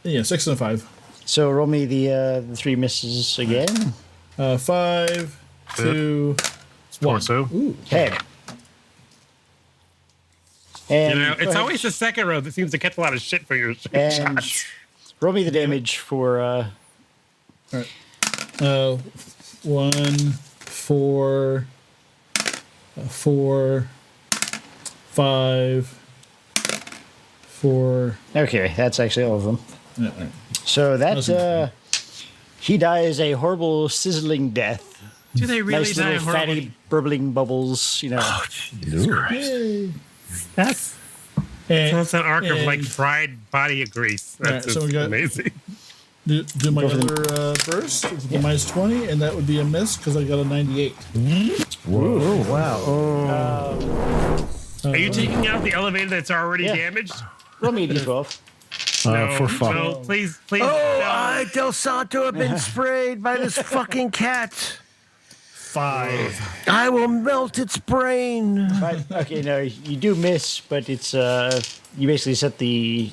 Yeah, 6 and a 5. So roll me the 3 misses again. 5, 2, 1. Torso. Head. And You know, go it's ahead always the second row that seems to catch a lot of shit for your and shots. roll me the damage for 1, 4, 4, 5, for. Okay, that's actually all of them. Yeah, right. So that he dies a horrible sizzling death. Do they really Nice die little horribly? fatty burbling bubbles, you know. Oh, Jesus Christ. Yay. That's And, an arc of like and fried body of grease. That's Right, so we just got- amazing. do my other burst, the minus 20, and that would be a miss because I got a 98. Whoa. Oh, wow. Oh. Are you taking out the elevator that's already Yeah. damaged? Roll me a d12. For fun. No, please, Oh, no. I, Del Santo, have been sprayed by this fucking cat. 5. I will melt its brain. But, okay, no, you do miss, but it's you basically set the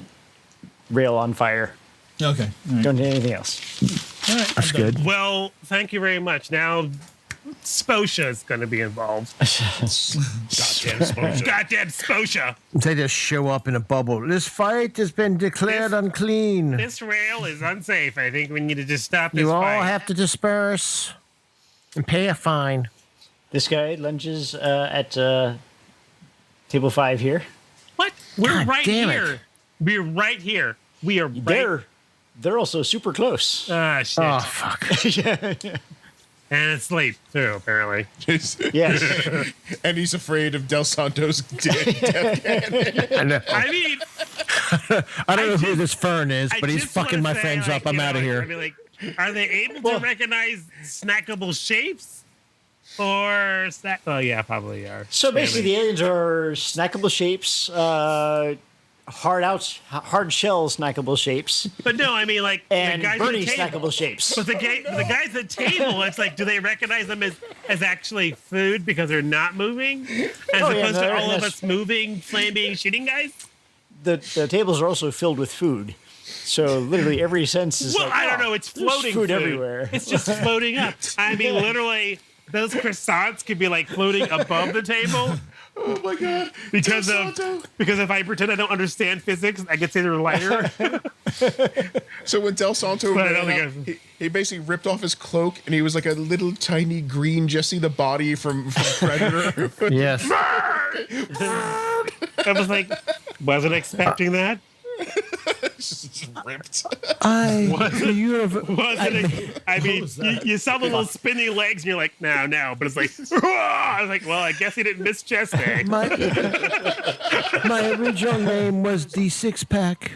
rail on fire. Okay. All right. Don't do anything else. All right. That's good. Well, thank you very much. Now, Sposha is going to be involved. Goddamn Sposha. They just show up in a bubble. This fight has been declared unclean. This rail is unsafe. I think we need to just stop this You all fight. have to disperse and pay a fine. This guy lunges at table 5 here. What? We're God right damn it. here. We're right here. We are right. They're also super close. Ah, shit. Oh, fuck. And it's late, too, apparently. Yes. And he's afraid of Del Santo's death. I know. I mean, I don't know who this Fern is, I but he's just fucking wanna my say, friends like, up. I'm you out of know, here. I mean, like, are they able to recognize snackable shapes? Or snack? Oh, yeah, probably are. So basically, the aliens are snackable shapes, hard shell snackable shapes, But no, I mean, like, and the guys burning at the table. snackable shapes. But the guys at the table, it's like, do they recognize them as actually food because they're not moving? As Oh, yeah, opposed no, to all of that's- us moving, flaming, shooting guys? The tables are also filled with food. So literally every sense is Well, like, I don't oh, know. It's there's floating food everywhere. It's just floating up. I mean, literally, those croissants could be like floating above the table. Oh my god. Because Del Santo. if I pretend I don't understand physics, I could say they're lighter. So when Del Santo But I ran don't out, think he basically ripped off his cloak and he was like a little tiny green Jesse the Body from Predator. Yes. I was like, wasn't expecting that. Just ripped. I mean, you saw the little spinny legs, and you're like, no. But it's like, I was like, well, I guess he didn't miss chest day. My original name was the Six Pack.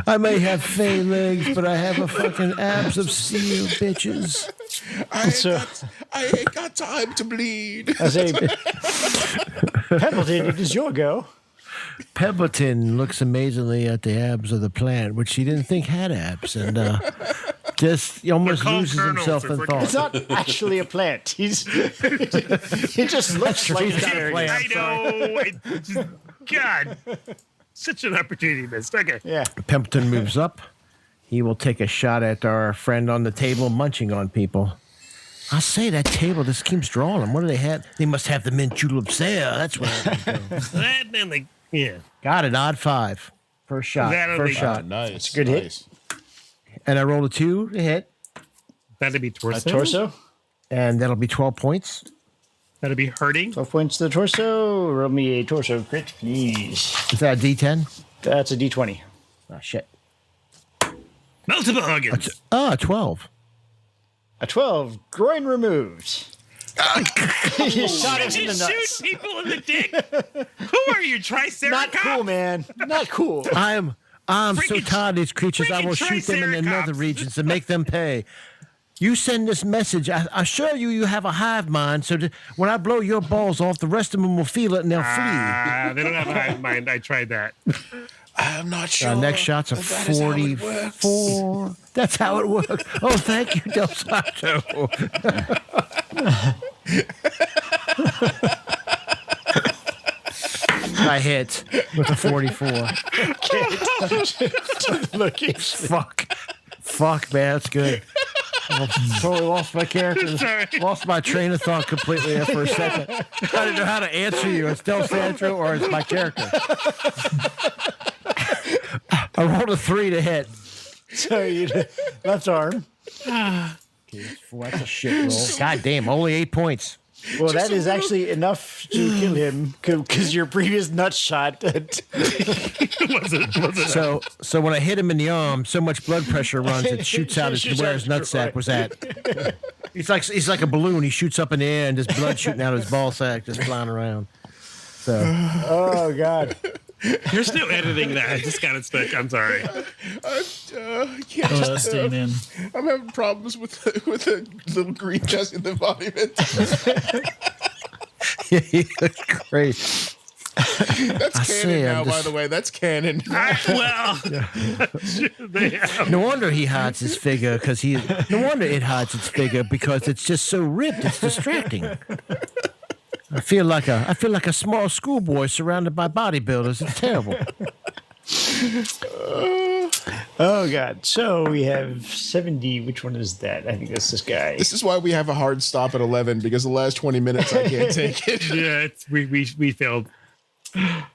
I may have fey legs, but I have a fucking abs of steel, bitches. I ain't got time to bleed. I say, Pendleton, it is your go. Pemberton looks amazingly at the abs of the plant, which he didn't think had abs, and he almost called loses kernels. himself in It's thought. It's not actually a plant. He just looks like He's not a a plant. I know. It's just, God, such an opportunity missed. Okay. Yeah. Pemberton moves up. He will take a shot at our friend on the table munching on people. I say that table just keeps drawing them. What do they have? They must have the mint juleps there. That's what. And then, like, yeah. Got it. Odd 5. First shot. That'll First be- shot. Nice. Good hit. nice. And I rolled a 2 to hit, That'd be torso. Torso. and that'll be 12 points. That'd be hurting. 12 points to the torso. Roll me a torso crit, please. Is that a D10? That's a d20. Oh, shit. Multiple organs. 12. A 12. Groin removed. You shot us Did in you the nuts. shoot people in the dick? Who are you, Triceratops? Not cool, man. Not cool. I'm so Freaking- tired of these creatures, I will freaking shoot them in the nether Triceratops. regions and make them pay. You send this message. I assure you have a hive mind, so that when I blow your balls off, the rest of them will feel it and they'll flee. They don't have a hive mind. I tried that. I'm not sure. Next shot's a that is how it works. 44. That's how it works. Oh, thank you, Del Santo. I hit with a 44. Looking. Fuck, man, that's good. I totally lost my character. Sorry. Lost my train of thought completely there for a second. I didn't know how to answer you. It's Del Santo or it's my character. I rolled a 3 to hit. So you left arm. Well, that's a shit roll. God damn, only 8 points. Well, that is actually enough to kill him because your previous nut shot. So when I hit him in the arm, so much blood pressure runs it shoots out as to where his nutsack was at. He's like a balloon. He shoots up in the air and there's blood shooting out of his ball sack, just flying around. So. Oh God. There's no editing that. I just got it stuck. I'm sorry. Can't That's staying in. I'm having problems with the little green chest embodiment. He looks great. That's canon now, by the way. That's canon. No wonder he hides his figure no wonder it hides its figure because it's just so ripped. It's distracting. I feel like a small schoolboy surrounded by bodybuilders. It's terrible. Oh God. So we have 70. Which one is that? I think that's this guy. This is why we have a hard stop at 11 because the last 20 minutes I can't take it. Yeah, we failed.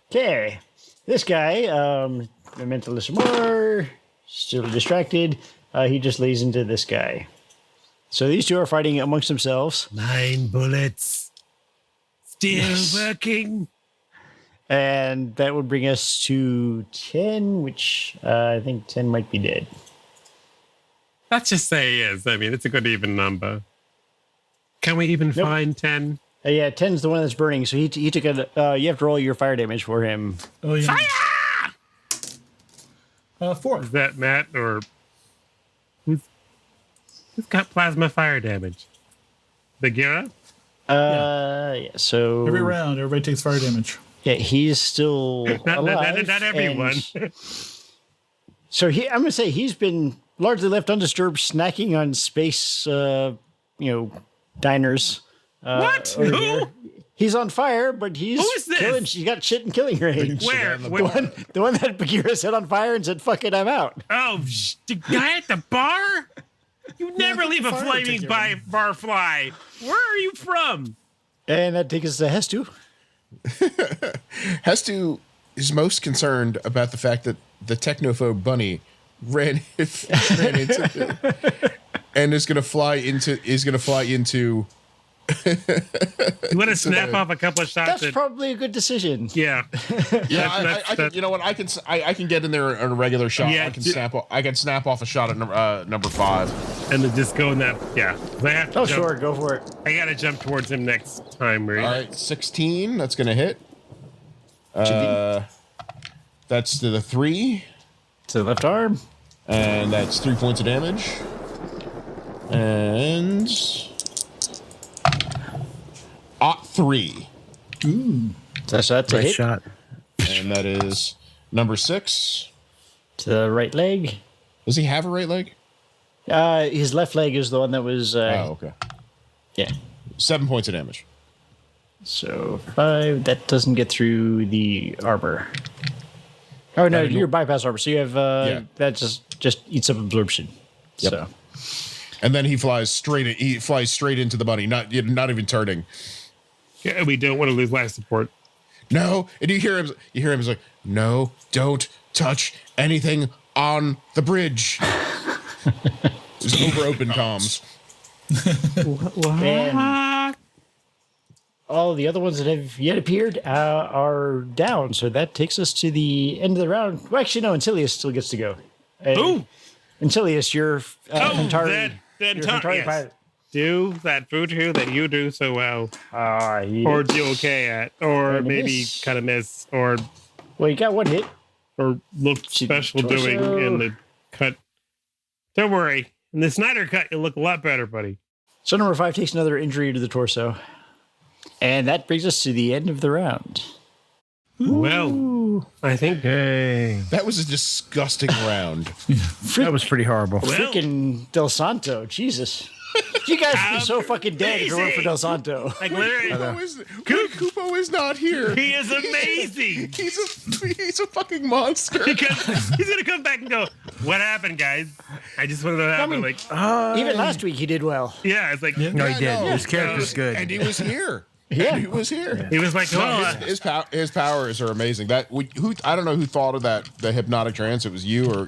Okay. This guy, I meant to listen more. Still distracted. He just lays into this guy. So these two are fighting amongst themselves. 9 bullets. Still working. And that would bring us to 10, which I think 10 might be dead. Let's just say he is. I mean, it's a good even number. Can we even find 10? Yeah, 10's the one that's burning. So he took you have to roll your fire damage for him. Oh, yeah. Fire! 4. Is that Matt or who's got plasma fire damage? Bagheera? Yeah. So Every round, everybody takes fire damage. yeah, he's still alive. Not everyone. So I'm going to say he's been largely left undisturbed, snacking on space, diners. What? over Who? here. He's on fire, but he's Who is this? he's got shit in killing range. Where? The one that Bagheera set on fire and said, "Fuck it, I'm out." Oh, the guy at the bar? You never leave a flaming bar fly. Where are you from? And that takes us to Hestu. Hestu is most concerned about the fact that the technophobe bunny ran into him and is going to fly into. You want to snap off a couple of shots? That's probably a good decision. Yeah. Yeah, I can, you know what? I can get in there on a regular shot. Yeah, I can snap off a shot at number 5. And then just go in that. Yeah. I have to jump. Sure, go for it. I got to jump towards him next time, right? All right, 16. That's going to hit. That's to the 3, To the left arm. and that's 3 points of damage. And 3. That's a Nice hit. shot. And that is number 6. To the right leg. Does he have a right leg? His left leg is the one that was. Oh, okay. Yeah. 7 points of damage. So 5. That doesn't get through the armor. Oh no, you're bypass armor. So you have that just eats up absorption. Yep. So. And then he flies straight into the bunny, not even turning. Yeah, we don't want to lose life support. No, and you hear him. He's like, "No, don't touch anything on the bridge." There's over open comms. And all the other ones that have yet appeared are down. So that takes us to the end of the round. Well, actually, no, Ancilius still gets to go. Who? Ancilius, you're Phentari. that You're Phentari yes. pilot. Do that voodoo that you do so well, or do okay at, or And maybe miss. kind of miss, or Well, you got one hit. look special doing in the cut. Don't worry, in the Snyder cut, you'll look a lot better, buddy. So number 5 takes another injury to the torso. And that brings us to the end of the round. Well, I think Hey, That was a disgusting round. that was pretty horrible. Freaking Del Santo. Jesus. You guys would be so fucking dead if it weren't for Del Santo. like literally, Kupo is not here. he is amazing. He's a fucking monster. Because he's gonna come back and go, "What happened, guys? I just want to know what happened." mean- like, Even last week he did well. yeah, it's like No, he did. no. His character's good. And he was here. Yeah. And he was here. he was like, "Oh, His powers are amazing. I don't know who thought of that, the hypnotic trance. It was you,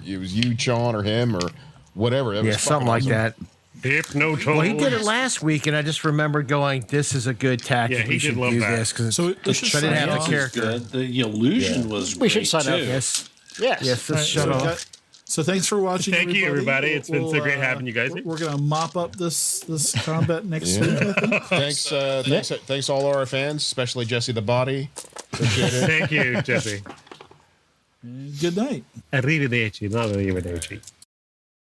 Sean, or him, or whatever. That Yeah, was something fucking like awesome. that. Hypnotoad. Well, he did it last week, and I just remembered going, "This is a good tactic. Yeah, he we did should love do that. this because So we should I didn't sign have off. the character." The illusion was We should great, sign up. too. Yes, Yes. yes. Let's All right, shut so off. So thanks for watching. Thank you, everybody. It's been so great having you guys. We're gonna mop up this combat next week. I think. Thanks all our fans, especially Jesse the Body. Appreciate it. Thank you, Jesse. Good night. Arrivederci, not arrivederci.